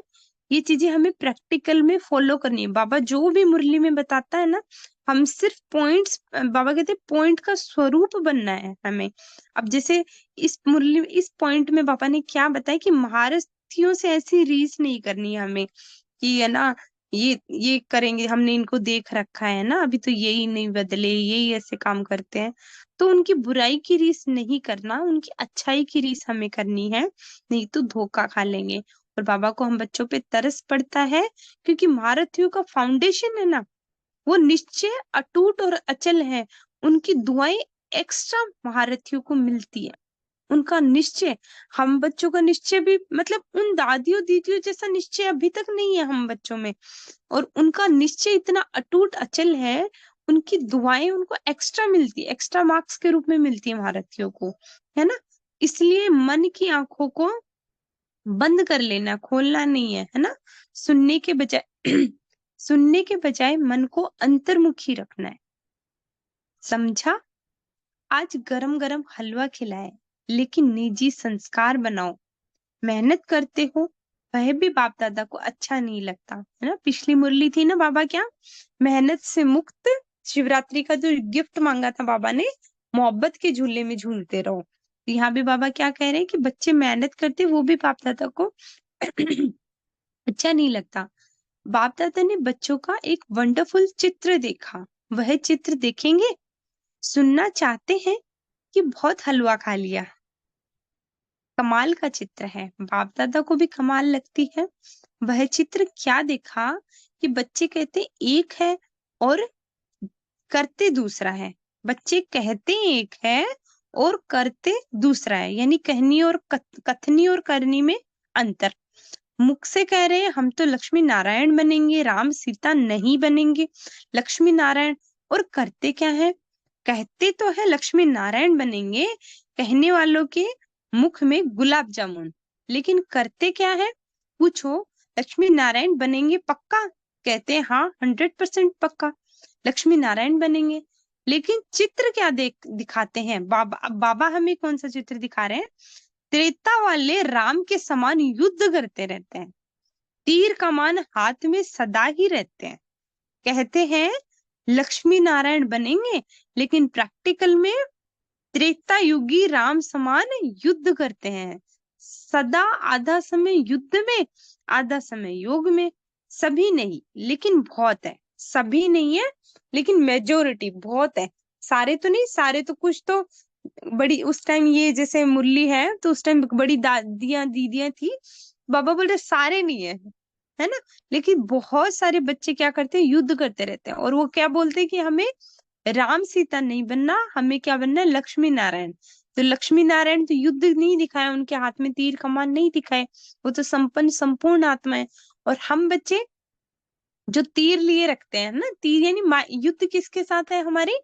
ये चीजें हमें प्रैक्टिकल में फॉलो करनी है। बाबा जो भी मुरली में बताता है ना, हम सिर्फ पॉइंट्स, बाबा कहते हैं पॉइंट का स्वरूप बनना है हमें। अब जैसे इस मुरली, इस पॉइंट में बाबा ने क्या बताया कि महारथियों से ऐसी रीस नहीं करनी है हमें कि है ना ये करेंगे, हमने इनको देख रखा है ना, अभी तो यही नहीं बदले, यही ऐसे काम करते हैं। तो उनकी बुराई की रीस नहीं करना, उनकी अच्छाई की रीस हमें करनी है, नहीं तो धोखा खा लेंगे। और बाबा को हम बच्चों पे तरस पड़ता है क्योंकि महारथियों का फाउंडेशन है ना, वो निश्चय, अटूट और अचल है। उनकी दुआएं एक्स्ट्रा महारथियों को मिलती है। उनका निश्चय, हम बच्चों का निश्चय भी मतलब उन दादियों दीदियों जैसा निश्चय अभी तक नहीं है हम बच्चों में, और उनका निश्चय इतना अटूट अचल है, उनकी दुआएं उनको एक्स्ट्रा मिलती है, एक्स्ट्रा मार्क्स के रूप में मिलती है महारथियों को, है ना। इसलिए मन की आंखों को बंद कर लेना, खोलना नहीं है ना। सुनने के बजाय सुनने के बजाय मन को अंतर्मुखी रखना है। समझा। आज गरम गरम हलवा खिलाए, लेकिन निजी संस्कार बनाओ। मेहनत करते हो, वह भी बाप दादा को अच्छा नहीं लगता, है ना। पिछली मुरली थी ना बाबा क्या, मेहनत से मुक्त शिवरात्रि का जो गिफ्ट मांगा था बाबा ने, मोहब्बत के झूले में झूलते रहो। तो यहाँ भी बाबा क्या कह रहे हैं कि बच्चे मेहनत करते वो भी बाप दादा को अच्छा नहीं लगता। बाप दादा ने बच्चों का एक वंडरफुल चित्र देखा, वह चित्र देखेंगे? सुनना चाहते हैं कि बहुत हलवा खा लिया? कमाल का चित्र है, बाप दादा को भी कमाल लगती है। वह चित्र क्या देखा कि बच्चे कहते एक है और करते दूसरा है। बच्चे कहते एक है और करते दूसरा है, यानी कहनी और कथनी और करनी में अंतर। मुख से कह रहे हैं हम तो लक्ष्मी नारायण बनेंगे, राम सीता नहीं बनेंगे, लक्ष्मी नारायण। और करते क्या है? कहते तो है लक्ष्मी नारायण बनेंगे, कहने वालों के मुख में गुलाब जामुन, लेकिन करते क्या है? पूछो लक्ष्मी नारायण बनेंगे पक्का? कहते हैं हाँ 100% पक्का लक्ष्मी नारायण बनेंगे। लेकिन चित्र क्या दिखाते हैं बाबा? अब बाबा हमें कौन सा चित्र दिखा रहे हैं? त्रेता वाले राम के समान युद्ध करते रहते हैं, तीर कमान हाथ में सदा ही रहते हैं। कहते हैं लक्ष्मी नारायण बनेंगे, लेकिन प्रैक्टिकल में त्रेता युगी राम समान युद्ध करते हैं सदा। आधा समय युद्ध में, आधा समय योग में। सभी नहीं लेकिन बहुत है, सभी नहीं है लेकिन मेजोरिटी बहुत है। सारे तो नहीं, सारे तो कुछ तो बड़ी उस टाइम, ये जैसे मुरली है तो उस टाइम बड़ी दादियां दीदियां थी, बाबा बोल रहे सारे नहीं है ना। लेकिन बहुत सारे बच्चे क्या करते हैं? युद्ध करते रहते हैं। और वो क्या बोलते हैं कि हमें राम सीता नहीं बनना, हमें क्या बनना है? लक्ष्मी नारायण। तो लक्ष्मी नारायण तो युद्ध नहीं दिखाए, उनके हाथ में तीर कमान नहीं दिखाए, वो तो संपन्न संपूर्ण आत्मा है। और हम बच्चे जो तीर लिए रखते हैं ना, तीर यानी युद्ध किसके साथ है? हमारी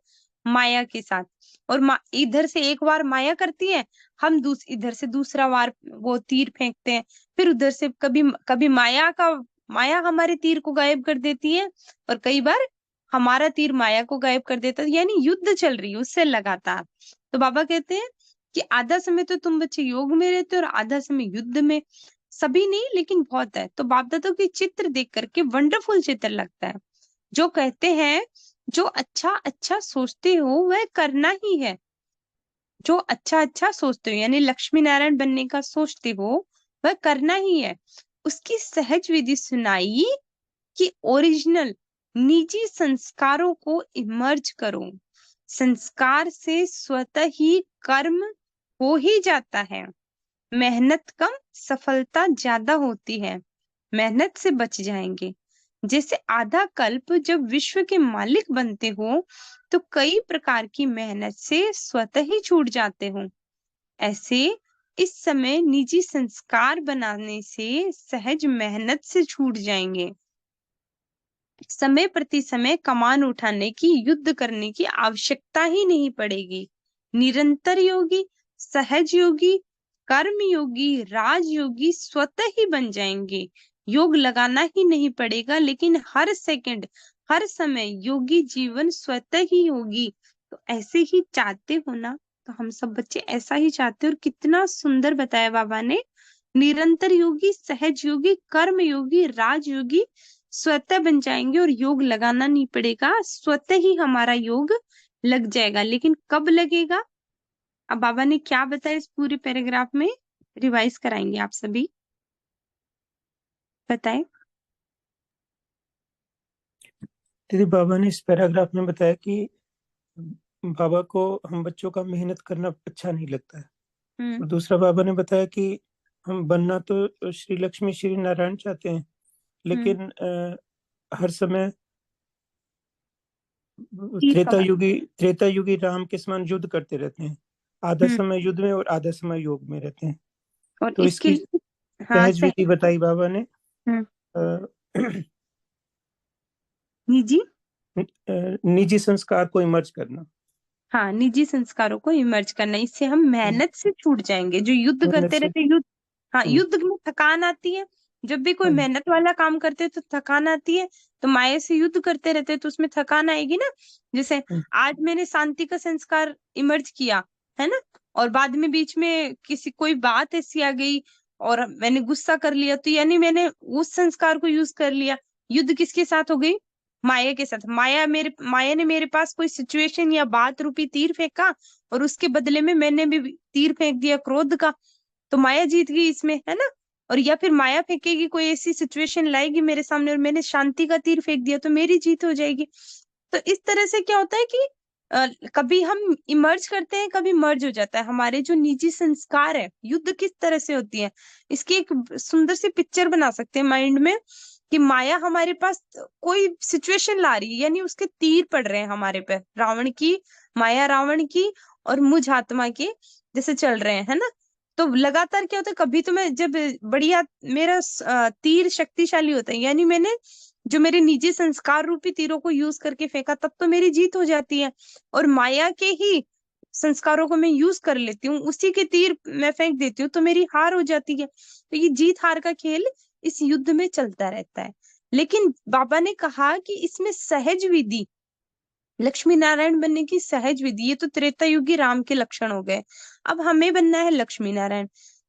माया के साथ। और इधर से एक बार माया करती है, हम इधर से दूसरा बार वो तीर फेंकते हैं। फिर उधर से कभी कभी माया हमारे तीर को गायब कर देती है, और कई बार हमारा तीर माया को गायब कर देता है। यानी युद्ध चल रही है उससे लगातार। तो बाबा कहते हैं कि आधा समय तो तुम बच्चे योग में रहते हो और आधा समय युद्ध में। सभी नहीं लेकिन बहुत है। तो बाप दादा के चित्र देख करके वंडरफुल चित्र लगता है। जो कहते हैं जो अच्छा अच्छा सोचते हो वह करना ही है। जो अच्छा अच्छा सोचते हो यानी लक्ष्मी नारायण बनने का सोचते हो वह करना ही है। उसकी सहज विधि सुनाई कि ओरिजिनल निजी संस्कारों को इमर्ज करो। संस्कार से स्वतः ही कर्म हो ही जाता है। मेहनत कम, सफलता ज्यादा होती है। मेहनत से बच जाएंगे। जैसे आधा कल्प जब विश्व के मालिक बनते हो तो कई प्रकार की मेहनत से स्वतः ही छूट जाते हो। ऐसे इस समय निजी संस्कार बनाने से सहज मेहनत से छूट जाएंगे। समय प्रति समय कमान उठाने की, युद्ध करने की आवश्यकता ही नहीं पड़ेगी। निरंतर योगी, सहज योगी, कर्म योगी, राजयोगी स्वतः ही बन जाएंगे। योग लगाना ही नहीं पड़ेगा, लेकिन हर सेकंड हर समय योगी जीवन स्वतः ही होगी। तो ऐसे ही चाहते हो ना? तो हम सब बच्चे ऐसा ही चाहते हैं। और कितना सुंदर बताया बाबा ने, निरंतर योगी, सहज योगी, कर्म योगी, राजयोगी स्वतः बन जाएंगे और योग लगाना नहीं पड़ेगा, स्वतः ही हमारा योग लग जाएगा। लेकिन कब लगेगा? अब बाबा ने क्या बताया इस पूरे पैराग्राफ में, रिवाइज कराएंगे आप सभी, बताएं। दीदी बाबा ने इस पैराग्राफ में बताया कि बाबा को हम बच्चों का मेहनत करना अच्छा नहीं लगता है। और दूसरा बाबा ने बताया कि हम बनना तो श्री लक्ष्मी श्री नारायण चाहते हैं, लेकिन हर समय त्रेता युगी राम के समान युद्ध करते रहते हैं। आधा समय युद्ध में और आधा समय योग में रहते हैं। और तो इसकी सहज विधि बताई बाबा ने। निजी संस्कार को इमर्ज करना। हाँ, निजी संस्कारों को इमर्ज करना, इससे हम मेहनत से छूट जाएंगे। जो युद्ध करते रहते युद्ध, हाँ युद्ध में थकान आती है। जब भी कोई मेहनत वाला काम करते हैं तो थकान आती है। तो माया से युद्ध करते रहते हैं तो उसमें थकान आएगी ना। जैसे आज मैंने शांति का संस्कार इमर्ज किया है ना, और बाद में बीच में किसी कोई बात ऐसी आ गई और मैंने गुस्सा कर लिया, तो यानी मैंने उस संस्कार को यूज कर लिया। युद्ध किसके साथ हो गई? माया के साथ। माया ने मेरे पास कोई सिचुएशन या बात रूपी तीर फेंका, और उसके बदले में मैंने भी तीर फेंक दिया क्रोध का, तो माया जीत गई इसमें, है ना। और या फिर माया फेंकेगी, कोई ऐसी सिचुएशन लाएगी मेरे सामने और मैंने शांति का तीर फेंक दिया, तो मेरी जीत हो जाएगी। तो इस तरह से क्या होता है कि कभी हम इमर्ज करते हैं, कभी मर्ज हो जाता है। हमारे जो निजी संस्कार है, युद्ध किस तरह से होती है, इसकी एक सुंदर सी पिक्चर बना सकते हैं माइंड में, कि माया हमारे पास कोई सिचुएशन ला रही है, यानी उसके तीर पड़ रहे हैं हमारे पे, रावण की माया, रावण की और मुझ आत्मा के जैसे चल रहे हैं, है ना। तो लगातार क्या होता है, कभी तो मैं जब बढ़िया मेरा तीर शक्तिशाली होता है, यानी मैंने जो मेरे निजी संस्कार रूपी तीरों को यूज करके फेंका, तब तो मेरी जीत हो जाती है। और माया के ही संस्कारों को मैं यूज कर लेती हूँ, उसी के तीर मैं फेंक देती हूँ, तो मेरी हार हो जाती है। तो ये जीत हार का खेल इस युद्ध में चलता रहता है। लेकिन बाबा ने कहा कि इसमें सहज विधि, लक्ष्मी नारायण बनने की सहज विधि, ये तो त्रेता युगी राम के लक्षण हो गए, अब हमें बनना है लक्ष्मी नारायण।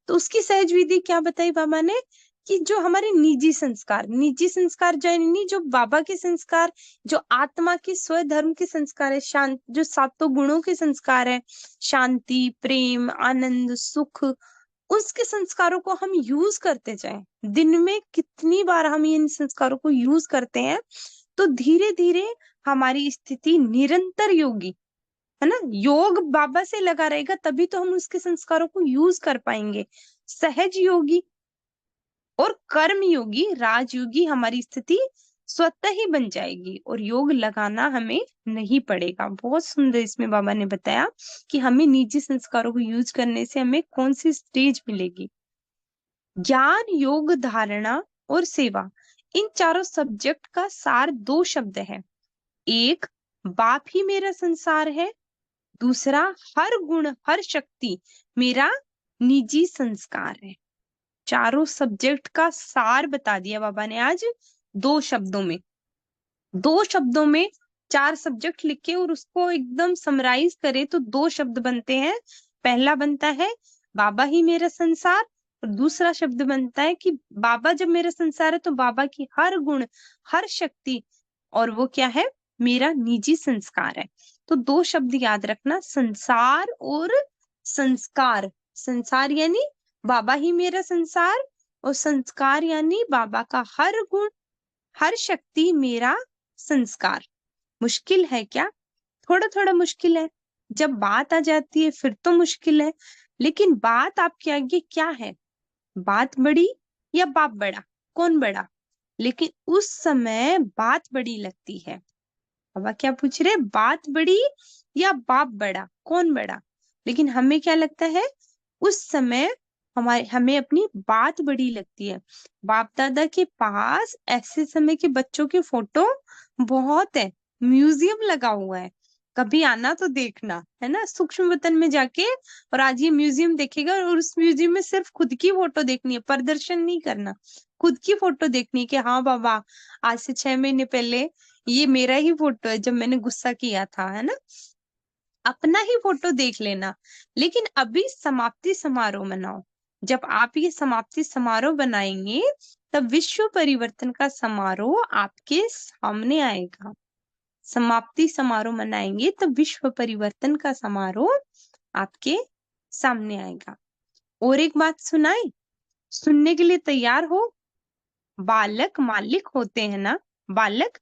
तो उसकी सहज विधि क्या बताई बाबा ने, कि जो हमारे निजी संस्कार यानी जो बाबा के संस्कार, जो आत्मा के स्वधर्म के संस्कार है, शांत जो सातों गुणों के संस्कार है, शांति, प्रेम, आनंद, सुख, उसके संस्कारों को हम यूज करते जाएं। दिन में कितनी बार हम इन संस्कारों को यूज करते हैं, तो धीरे धीरे हमारी स्थिति निरंतर योगी, है ना, योग बाबा से लगा रहेगा, तभी तो हम उसके संस्कारों को यूज कर पाएंगे। सहज योगी और कर्म योगी, राजयोगी, हमारी स्थिति स्वतः ही बन जाएगी और योग लगाना हमें नहीं पड़ेगा। बहुत सुंदर इसमें बाबा ने बताया कि हमें निजी संस्कारों को यूज करने से हमें कौन सी स्टेज मिलेगी। ज्ञान, योग, धारणा और सेवा, इन चारों सब्जेक्ट का सार 2 शब्द है। एक, बाप ही मेरा संसार है। दूसरा, हर गुण हर शक्ति मेरा निजी संस्कार है। चारों सब्जेक्ट का सार बता दिया बाबा ने आज 2 शब्दों में। 2 शब्दों में 4 सब्जेक्ट लिखे और उसको एकदम समराइज करे तो 2 शब्द बनते हैं। पहला बनता है बाबा ही मेरा संसार, और दूसरा शब्द बनता है कि बाबा जब मेरा संसार है तो बाबा की हर गुण हर शक्ति, और वो क्या है, मेरा निजी संस्कार है। तो 2 शब्द याद रखना, संसार और संस्कार। संसार यानी बाबा ही मेरा संसार, और संस्कार यानी बाबा का हर गुण हर शक्ति मेरा संस्कार। मुश्किल है क्या? थोड़ा थोड़ा मुश्किल है, जब बात आ जाती है फिर तो मुश्किल है, लेकिन बात आपके आगे क्या है, बात बड़ी या बाप बड़ा, कौन बड़ा? लेकिन उस समय बात बड़ी लगती है। बाबा क्या पूछ रहे, बात बड़ी या बाप बड़ा, कौन बड़ा? लेकिन हमें क्या लगता है, उस समय हमें अपनी बात बड़ी लगती है। बाप दादा के पास ऐसे समय के बच्चों की फोटो बहुत है, म्यूजियम लगा हुआ है, कभी आना तो देखना, है ना, सूक्ष्म वतन में जाके। और आज ये म्यूजियम देखेगा और उस म्यूजियम में सिर्फ खुद की फोटो देखनी है, प्रदर्शन नहीं करना, खुद की फोटो देखनी है कि हाँ बाबा आज से 6 महीने पहले ये मेरा ही फोटो है जब मैंने गुस्सा किया था, है ना, अपना ही फोटो देख लेना। लेकिन अभी समाप्ति समारोह मनाओ। जब आप ये समाप्ति समारोह बनाएंगे तब विश्व परिवर्तन का समारोह आपके सामने आएगा। समाप्ति समारोह मनाएंगे तब विश्व परिवर्तन का समारोह आपके सामने आएगा। और एक बात सुनाए, सुनने के लिए तैयार हो? बालक मालिक होते हैं ना, बालक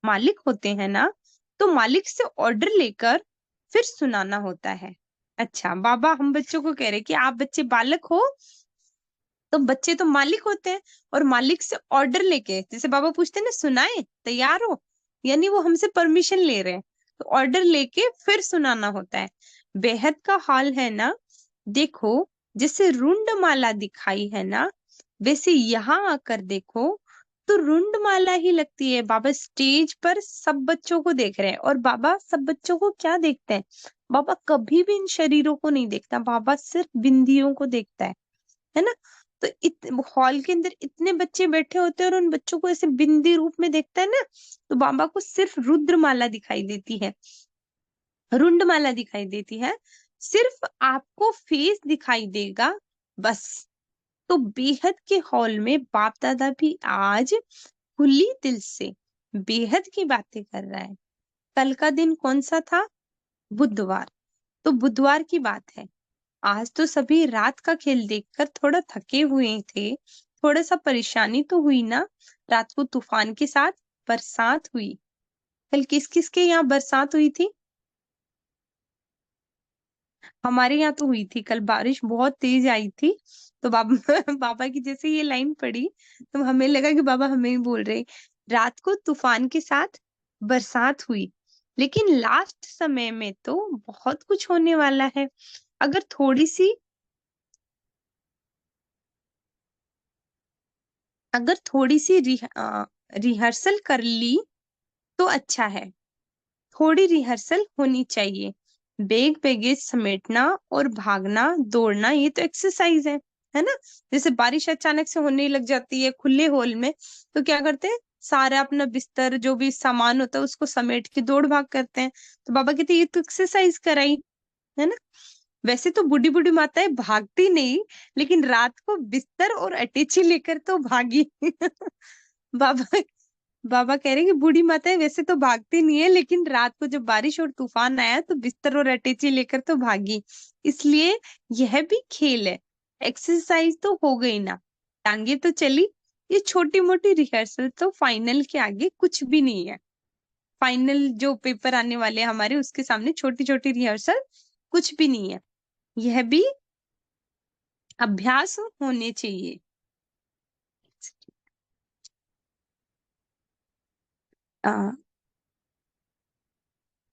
मालिक होते हैं ना, तो मालिक से ऑर्डर लेकर फिर सुनाना होता है। अच्छा, बाबा हम बच्चों को कह रहे कि आप बच्चे बालक हो, तो बच्चे तो मालिक होते हैं, और मालिक से ऑर्डर लेके, जैसे बाबा पूछते हैं ना सुनाए, तैयार हो, यानी वो हमसे परमिशन ले रहे हैं, तो ऑर्डर लेके फिर सुनाना होता है। बेहद का हाल है ना, देखो जैसे रुंड माला दिखाई है ना, वैसे यहाँ आकर देखो तो रुंड माला ही लगती है। बाबा स्टेज पर सब बच्चों को देख रहे हैं, और बाबा सब बच्चों को क्या देखते हैं, बाबा कभी भी इन शरीरों को नहीं देखता, बाबा सिर्फ बिंदियों को देखता है ना। तो हॉल के अंदर इतने बच्चे बैठे होते हैं और उन बच्चों को ऐसे बिंदी रूप में देखता है ना, तो बाबा को सिर्फ रुद्रमाला दिखाई देती है, रुंडमाला दिखाई देती है, सिर्फ आपको फेस दिखाई देगा बस। तो बेहद के हॉल में बाप दादा भी आज खुली दिल से बेहद की बातें कर रहा है। कल का दिन कौन सा था? बुधवार। तो बुधवार की बात है। आज तो सभी रात का खेल देखकर थोड़ा थके हुए थे। थोड़ा सा परेशानी तो हुई ना। रात को तूफान के साथ बरसात हुई। कल किस किस के यहाँ बरसात हुई थी? हमारे यहाँ तो हुई थी। कल बारिश बहुत तेज आई थी। तो बाबा बाबा की जैसे ये लाइन पड़ी तो हमें लगा कि बाबा हमें ही बोल रहे। रात को तूफान के साथ बरसात हुई, लेकिन लास्ट समय में तो बहुत कुछ होने वाला है। अगर थोड़ी सी रिहर्सल कर ली तो अच्छा है। थोड़ी रिहर्सल होनी चाहिए। बैग बैगेज समेटना और भागना दौड़ना ये तो एक्सरसाइज है ना। जैसे बारिश अचानक से होने लग जाती है खुले हॉल में, तो क्या करते हैं, सारा अपना बिस्तर जो भी सामान होता है उसको समेट के दौड़ भाग करते हैं। तो बाबा कहते ये तो एक्सरसाइज कराई, है ना। वैसे तो बूढ़ी बूढ़ी माताएं भागती नहीं, लेकिन रात को बिस्तर और अटैची लेकर तो भागी। बाबा बाबा कह रहे हैं कि बूढ़ी माताएं वैसे तो भागती नहीं है, लेकिन रात को जब बारिश और तूफान आया तो बिस्तर और अटैची लेकर तो भागी। इसलिए यह भी खेल है। एक्सरसाइज तो हो गई ना, टांगे तो चली। ये छोटी मोटी रिहर्सल तो फाइनल के आगे कुछ भी नहीं है। फाइनल जो पेपर आने वाले हैं हमारे, उसके सामने छोटी छोटी रिहर्सल कुछ भी नहीं है। यह भी अभ्यास होने चाहिए।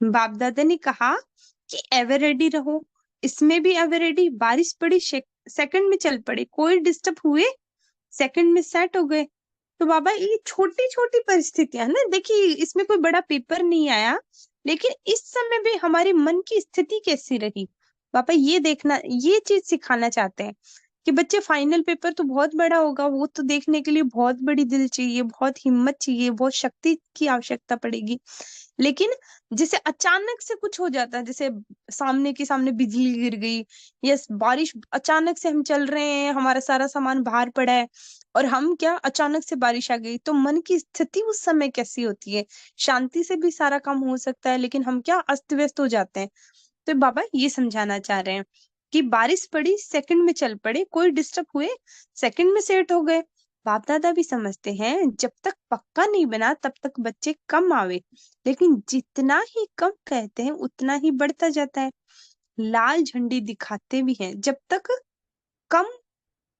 बाप दादा ने कहा कि एवर रेडी रहो। इसमें भी एवर रेडी। बारिश पड़ी, सेकंड में चल पड़े, कोई डिस्टर्ब हुए, सेकंड में सेट हो गए। तो बाबा ये छोटी छोटी परिस्थितियां है ना। देखिए इसमें कोई बड़ा पेपर नहीं आया, लेकिन इस समय भी हमारे मन की स्थिति कैसी रही, पापा ये देखना, ये चीज सिखाना चाहते हैं कि बच्चे फाइनल पेपर तो बहुत बड़ा होगा, वो तो देखने के लिए बहुत बड़ी दिल चाहिए, बहुत हिम्मत चाहिए, बहुत शक्ति की आवश्यकता पड़ेगी। लेकिन जैसे अचानक से कुछ हो जाता है, जैसे सामने के सामने बिजली गिर गई, या बारिश अचानक से, हम चल रहे हैं, हमारा सारा सामान बाहर पड़ा है और हम क्या, अचानक से बारिश आ गई, तो मन की स्थिति उस समय कैसी होती है। शांति से भी सारा काम हो सकता है, लेकिन हम क्या, अस्त व्यस्त हो जाते हैं। तो बाबा ये समझाना चाह रहे हैं कि बारिश पड़ी, सेकंड में चल पड़े, कोई डिस्टर्ब हुए, सेकंड में सेट हो गए। बाप दादा भी समझते हैं जब तक पक्का नहीं बना तब तक बच्चे कम आवे, लेकिन जितना ही कम कहते हैं उतना ही बढ़ता जाता है। लाल झंडी दिखाते भी हैं जब तक कम,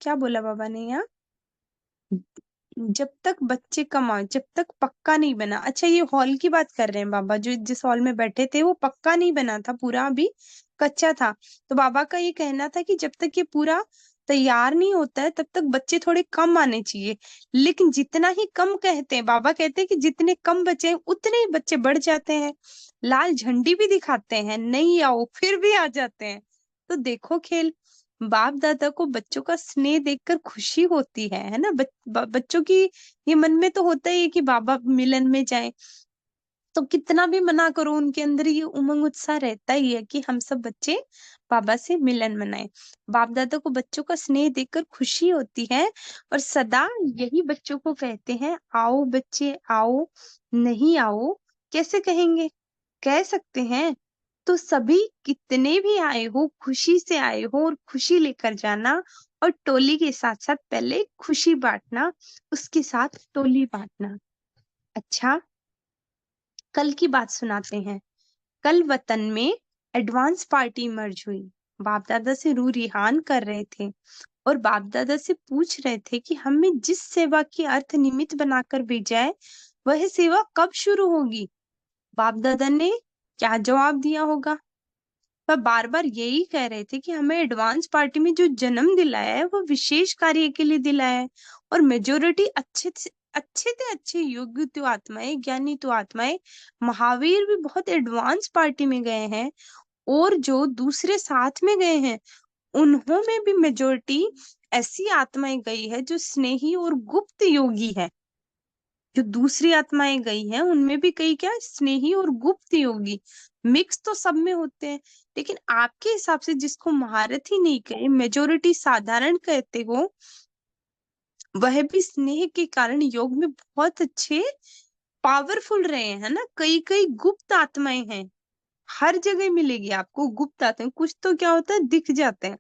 क्या बोला बाबा ने यहाँ, जब तक बच्चे कम आए, जब तक पक्का नहीं बना। अच्छा ये हॉल की बात कर रहे हैं बाबा, जो जिस हॉल में बैठे थे वो पक्का नहीं बना था, पूरा अभी कच्चा था। तो बाबा का ये कहना था कि जब तक ये पूरा तैयार नहीं होता है तब तक बच्चे थोड़े कम आने चाहिए। लेकिन जितना ही कम कहते हैं, बाबा कहते हैं कि जितने कम बच्चे हैं उतने ही बच्चे बढ़ जाते हैं। लाल झंडी भी दिखाते हैं, नहीं आओ, फिर भी आ जाते हैं। तो देखो खेल, बाप दादा को बच्चों का स्नेह देखकर खुशी होती है ना। बच्चों की ये मन में तो होता ही है कि बाबा मिलन में जाए, तो कितना भी मना करो उनके अंदर ये उमंग उत्साह रहता ही है कि हम सब बच्चे बाबा से मिलन मनाए। बाप दादा को बच्चों का स्नेह देखकर खुशी होती है, और सदा यही बच्चों को कहते हैं, आओ बच्चे आओ। नहीं आओ कैसे कहेंगे, कह सकते हैं। तो सभी कितने भी आए हो, खुशी से आए हो और खुशी लेकर जाना, और टोली के साथ साथ पहले खुशी बांटना, उसके साथ टोली बांटना। अच्छा कल की बात सुनाते हैं। कल वतन में एडवांस पार्टी मर्ज हुई। बाप दादा से रूह रिहान कर रहे थे और बाप दादा से पूछ रहे थे कि हमें जिस सेवा की अर्थ निमित्त बनाकर भेजा है वह सेवा कब शुरू होगी। बाप दादा ने क्या जवाब दिया होगा? पर बार बार यही कह रहे थे कि हमें एडवांस पार्टी में जो जन्म दिलाया है वो विशेष कार्य के लिए दिलाया है, और मेजोरिटी अच्छे से अच्छे योग्य तो आत्माएं, ज्ञानी तो आत्माएं, महावीर भी बहुत एडवांस पार्टी में गए हैं, और जो दूसरे साथ में गए हैं उन्हों में भी मेजोरिटी ऐसी आत्माएं गई है जो स्नेही और गुप्त योगी है। जो दूसरी आत्माएं गई हैं उनमें भी कई क्या, स्नेही और गुप्त योगी। मिक्स तो सब में होते हैं, लेकिन आपके हिसाब से जिसको महारथी नहीं कहे, मेजोरिटी साधारण कहते हो, वह भी स्नेह के कारण योग में बहुत अच्छे पावरफुल रहे हैं, है ना। कई कई गुप्त आत्माएं हैं, हर जगह मिलेगी आपको गुप्त आत्माएं। कुछ तो क्या होता है दिख जाते हैं,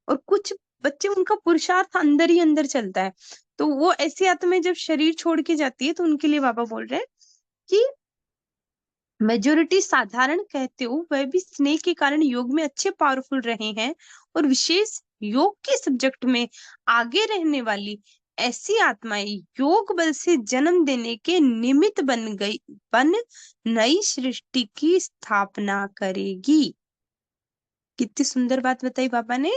और कुछ बच्चे उनका पुरुषार्थ अंदर ही अंदर चलता है। तो वो ऐसी आत्माएं जब शरीर छोड़ के जाती है तो उनके लिए बाबा बोल रहे हैं कि मेजोरिटी साधारण कहते हो वह भी स्नेह के कारण योग में अच्छे पावरफुल रहे हैं, और विशेष योग के सब्जेक्ट में आगे रहने वाली ऐसी आत्माएं योग बल से जन्म देने के निमित्त बन नई सृष्टि की स्थापना करेगी। कितनी सुंदर बात बताई बाबा ने।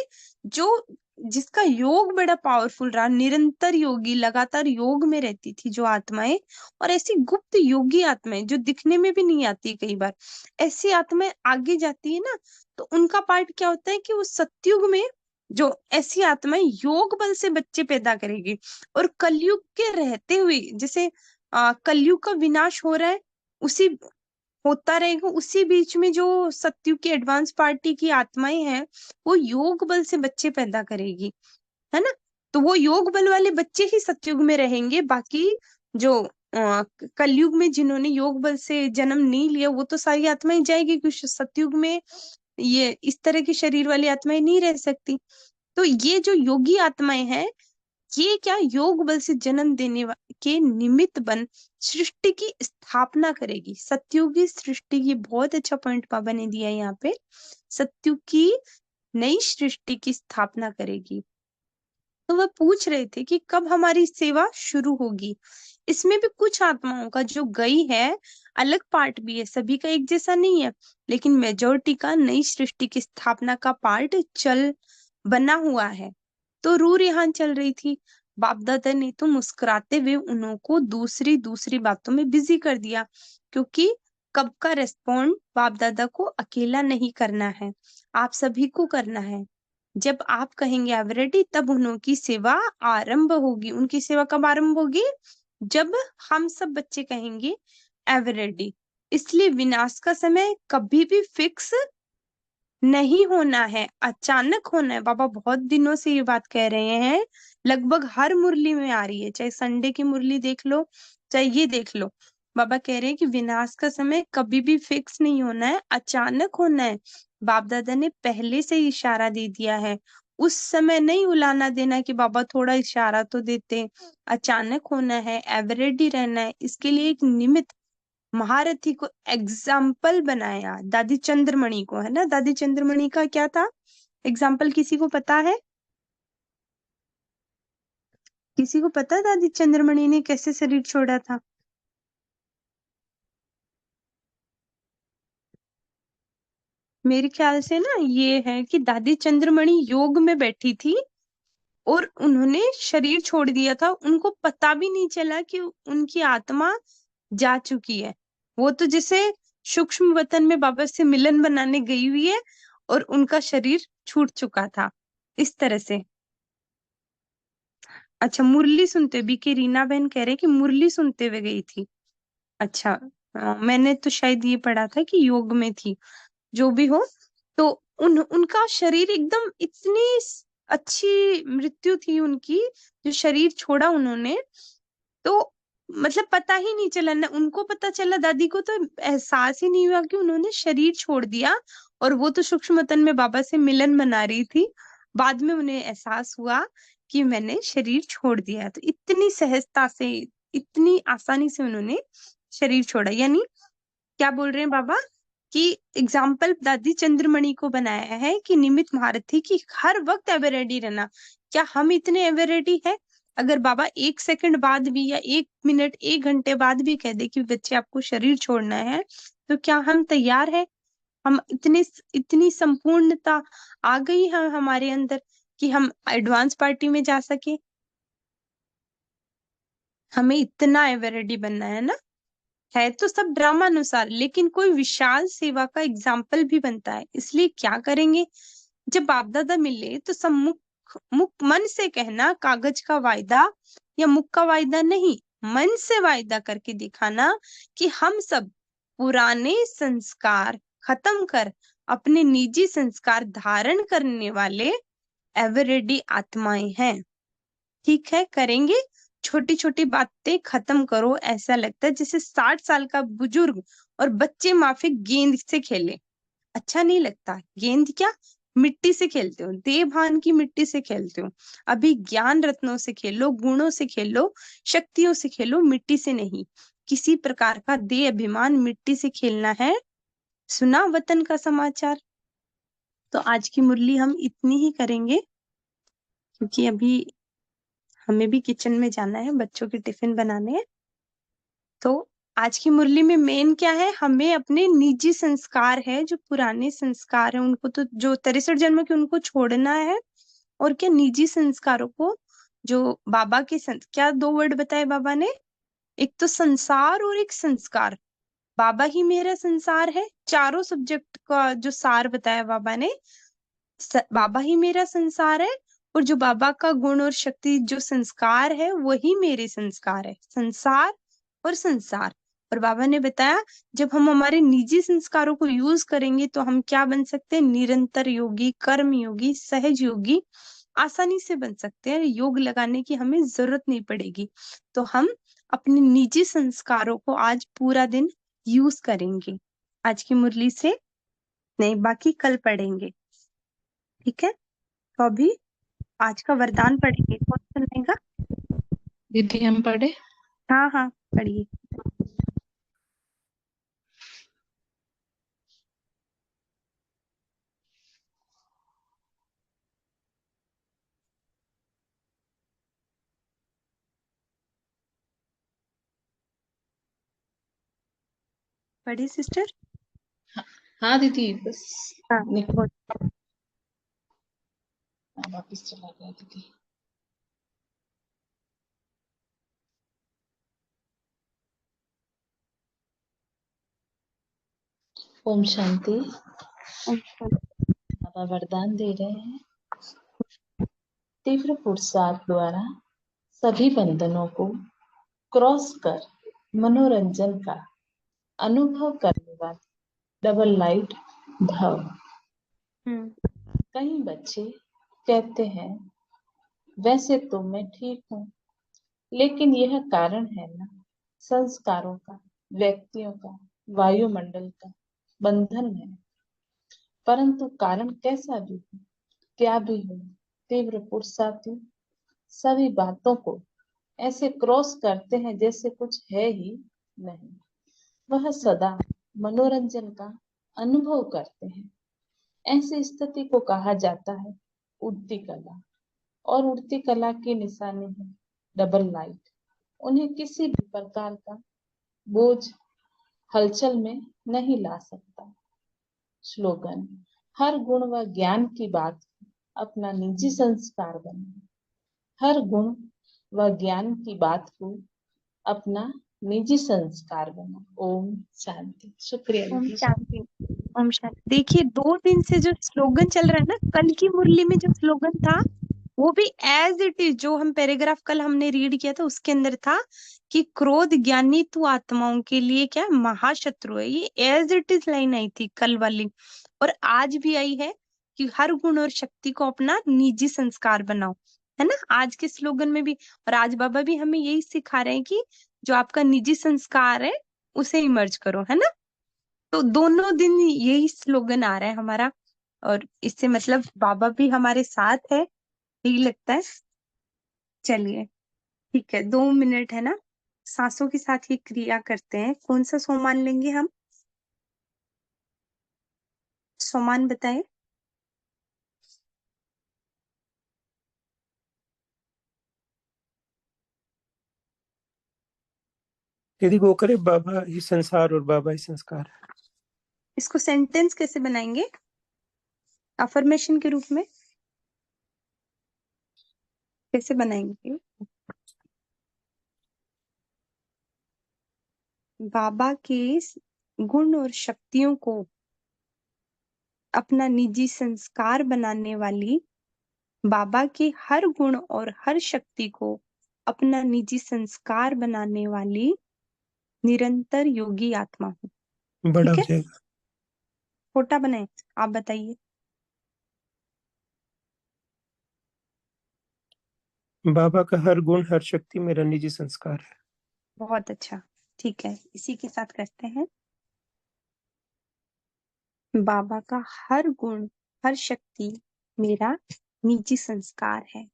जो जिसका योग बड़ा पावरफुल रहा, निरंतर योगी, लगातार योग में रहती थी जो आत्माएं, और ऐसी गुप्त योगी आत्माएं जो दिखने में भी नहीं आती, कई बार ऐसी आत्माएं आगे जाती है ना, तो उनका पार्ट क्या होता है कि वो सतयुग में जो ऐसी आत्माएं योग बल से बच्चे पैदा करेगी। और कलयुग के रहते हुए, जैसे कलयुग का विनाश हो रहा है, उसी होता रहेगा, उसी बीच में जो सत्युग की एडवांस पार्टी की आत्माएं हैं वो योग बल से बच्चे पैदा करेगी, है ना। तो वो योग बल वाले बच्चे ही सत्युग में रहेंगे, बाकी जो कलयुग में जिन्होंने योग बल से जन्म नहीं लिया वो तो सारी आत्माएं जाएगी, क्योंकि सत्युग में ये इस तरह की शरीर वाली आत्माएं नहीं रह सकती। तो ये जो योगी आत्माएं हैं, ये क्या योग बल से जन्म देने के निमित्त बन सृष्टि की स्थापना करेगी। सत्युगी सृष्टि की, बहुत अच्छा पॉइंट बाबा ने दिया यहाँ पे, सत्युग की नई सृष्टि की स्थापना करेगी। तो वह पूछ रहे थे कि कब हमारी सेवा शुरू होगी। इसमें भी कुछ आत्माओं का जो गई है अलग पार्ट भी है, सभी का एक जैसा नहीं है, लेकिन मेजोरिटी का नई सृष्टि की स्थापना का पार्ट चल बना हुआ है। तो रूर यहाँ चल रही थी। बाप दादा ने तो मुस्कुराते हुए उनको दूसरी दूसरी बातों में बिजी कर दिया, क्योंकि कब का रेस्पॉन्ड बाप दादा को अकेला नहीं करना है, आप सभी को करना है। जब आप कहेंगे एवरेडी तब उनकी सेवा आरंभ होगी। उनकी सेवा कब आरंभ होगी? जब हम सब बच्चे कहेंगे एवरेडी। इसलिए विनाश का समय कभी भी फिक्स नहीं होना है, अचानक होना है। बाबा बहुत दिनों से ये बात कह रहे हैं, लगभग हर मुरली में आ रही है, चाहे संडे की मुरली देख लो चाहे ये देख लो। बाबा कह रहे हैं कि विनाश का समय कभी भी फिक्स नहीं होना है, अचानक होना है। बाप दादा ने पहले से ही इशारा दे दिया है, उस समय नहीं उलाना देना कि बाबा थोड़ा इशारा तो देते। अचानक होना है, एवरेडी रहना है। इसके लिए एक निमित्त महारथी को एग्जाम्पल बनाया, दादी चंद्रमणि को, है ना। दादी चंद्रमणि का क्या था एग्जाम्पल, किसी को पता है? किसी को पता है दादी चंद्रमणि ने कैसे शरीर छोड़ा था? मेरे ख्याल से ना ये है कि दादी चंद्रमणि योग में बैठी थी और उन्होंने शरीर छोड़ दिया था, उनको पता भी नहीं चला कि उनकी आत्मा जा चुकी है। वो तो जैसे सूक्ष्म वतन में बाबा से मिलन बनाने गई हुई है और उनका शरीर छूट चुका था, इस तरह से। अच्छा, मुरली सुनते, बीके रीना बहन कह रहे कि मुरली सुनते हुए गई थी। अच्छा, मैंने तो शायद ये पढ़ा था कि योग में थी। जो भी हो, तो उनका शरीर एकदम इतनी अच्छी मृत्यु थी उनकी, जो शरीर छोड़ा उन्होंने, तो मतलब पता ही नहीं चला ना उनको, पता चला दादी को तो एहसास ही नहीं हुआ कि उन्होंने शरीर छोड़ दिया। और वो तो सूक्ष्म तन में बाबा से मिलन मना रही थी, बाद में उन्हें एहसास हुआ कि मैंने शरीर छोड़ दिया है। तो इतनी सहजता से, इतनी आसानी से उन्होंने शरीर छोड़ा। यानी क्या बोल रहे हैं बाबा कि एग्जाम्पल दादी चंद्रमणि को बनाया है कि निमित्त महारथी की हर वक्त एवर रेडी रहना। क्या हम इतने एवर रेडी है? अगर बाबा 1 सेकंड बाद भी या 1 मिनट 1 घंटे बाद भी कह दे कि बच्चे आपको शरीर छोड़ना है, तो क्या हम तैयार है? हम इतनी संपूर्णता आ गई है हमारे अंदर कि हम एडवांस पार्टी में जा सके? हमें इतना एवर रेडी बनना है ना। है तो सब ड्रामा अनुसार, लेकिन कोई विशाल सेवा का एग्जाम्पल भी बनता है। इसलिए क्या करेंगे, जब बाप दादा मिले तो सब मुख मन से कहना, कागज का वायदा या मुख का वायदा नहीं, मन से वायदा करके दिखाना कि हम सब पुराने संस्कार खत्म कर अपने निजी संस्कार धारण करने वाले एवर रेडी आत्माएं हैं। ठीक है, करेंगे। छोटी छोटी बातें खत्म करो। ऐसा लगता है जैसे 60 साल का बुजुर्ग और बच्चे माफिक गेंद से खेले। अच्छा नहीं लगता। गेंद क्या, मिट्टी से खेलते हो, देवभान की मिट्टी से खेलते हो। अभी ज्ञान रत्नों से खेलो, गुणों से खेलो, शक्तियों से खेलो, मिट्टी से नहीं। किसी प्रकार का दे अभिमान मिट्टी से खेलना है। सुना वतन का समाचार। तो आज की मुरली हम इतनी ही करेंगे, क्योंकि अभी हमें भी किचन में जाना है, बच्चों के टिफिन बनाने हैं। तो आज की मुरली में मेन क्या है, हमें अपने निजी संस्कार है, जो पुराने संस्कार है उनको, तो जो 63 जन्म के, उनको छोड़ना है। और क्या, निजी संस्कारों को, जो बाबा के क्या 2 वर्ड बताए बाबा ने, एक तो संसार और एक संस्कार। बाबा ही मेरा संसार है, चारों सब्जेक्ट का जो सार बताया बाबा ने। बाबा ही मेरा संसार है, और जो बाबा का गुण और शक्ति जो संस्कार है वही मेरे संस्कार है। संसार और संसार। और बाबा ने बताया, जब हम हमारे निजी संस्कारों को यूज करेंगे तो हम क्या बन सकते हैं, निरंतर योगी, कर्म योगी, सहज योगी आसानी से बन सकते हैं। योग लगाने की हमें जरूरत नहीं पड़ेगी। तो हम अपने निजी संस्कारों को आज पूरा दिन यूज करेंगे। आज की मुरली से नहीं, बाकी कल पढ़ेंगे। ठीक है। तो अभी आज का वरदान पढ़ेंगे। कौन सुनाएगा? दीदी हम पढ़े। हाँ हाँ, पढ़िए। पढ़िए सिस्टर। हाँ दीदी बस हाँ निकल बोल। वापिस चला गया दीदी। ओम शांति। अच्छा। बाबा वरदान दे रहे हैं, तीव्र पुरुषार्थ द्वारा सभी बंधनों को क्रॉस कर मनोरंजन का अनुभव करने वाले डबल लाइट भव। कई बच्चे कहते हैं वैसे तो मैं ठीक हूँ, लेकिन यह कारण है ना, संस्कारों का, व्यक्तियों का, वायुमंडल का बंधन है। परंतु कारण कैसा भी हो, क्या भी हो, तीव्र पुरुषार्थ सभी बातों को ऐसे क्रॉस करते हैं जैसे कुछ है ही नहीं। वह सदा मनोरंजन का अनुभव करते हैं। ऐसी स्थिति को कहा जाता है उड़ती कला, और उड़ती कला की निशानी है डबल लाइट। उन्हें किसी भी प्रकार का बोझ हलचल में नहीं ला सकता। स्लोगन, हर गुण व ज्ञान की बात अपना निजी संस्कार बनाए। हर गुण व ज्ञान की बात को अपना निजी संस्कार बना। ओम शांति। शुक्रिया ओम दीदी। शांति। ओम शांति। देखिए 2 दिन से जो स्लोगन चल रहा है ना, कल की मुरली में जो स्लोगन था वो भी एज इट इज, जो हम पैराग्राफ कल हमने रीड किया था उसके अंदर था कि क्रोध ज्ञानी तू आत्माओं के लिए क्या है? महाशत्रु है। ये एज इट इज लाइन आई थी कल वाली, और आज भी आई है कि हर गुण और शक्ति को अपना निजी संस्कार बनाओ, है ना, आज के स्लोगन में भी। और आज बाबा भी हमें यही सिखा रहे हैं कि जो आपका निजी संस्कार है उसे इमर्ज करो, है ना। तो दोनों दिन यही स्लोगन आ रहा है हमारा, और इससे मतलब बाबा भी हमारे साथ है, यही लगता है। चलिए ठीक है, 2 मिनट है ना, सांसों के साथ ही क्रिया करते हैं। कौन सा सोमान लेंगे हम? सोमान बताएं। यदि वो करे बाबा ही संसार और बाबा ही संस्कार। इसको सेंटेंस कैसे बनाएंगे, अफर्मेशन के रूप में कैसे बनाएंगे? बाबा के गुण और शक्तियों को अपना निजी संस्कार बनाने वाली, बाबा के हर गुण और हर शक्ति को अपना निजी संस्कार बनाने वाली निरंतर योगी आत्मा हूँ। बड़ा ठीक हो है, जाएगा। छोटा बनाए, आप बताइए। बाबा का हर गुण हर शक्ति मेरा निजी संस्कार है। बहुत अच्छा, ठीक है, इसी के साथ करते हैं। बाबा का हर गुण हर शक्ति मेरा निजी संस्कार है।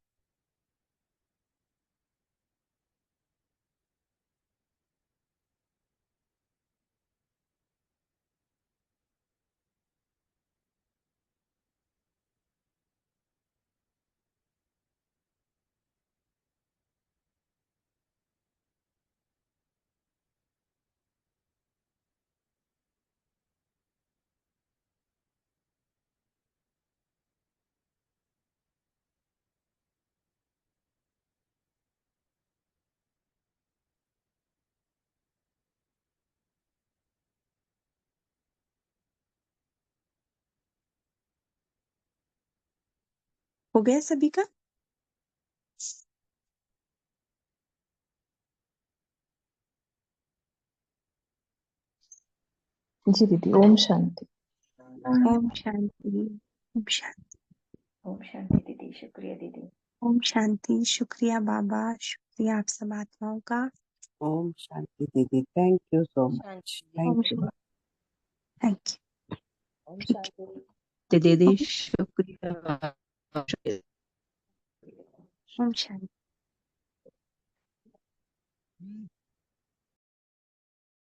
हो गया सभी का? जी दीदी, ओम शांति। ओम शांति। ओम शांति। ओम शांति दीदी, शुक्रिया दीदी। ओम शांति। शुक्रिया बाबा, शुक्रिया आप सब आत्माओं का। ओम शांति दीदी, thank you so much, thank ओम यू। शांति। Thank you. ओम ठीक शांति दीदी, शुक्रिया। है। ओम शांति।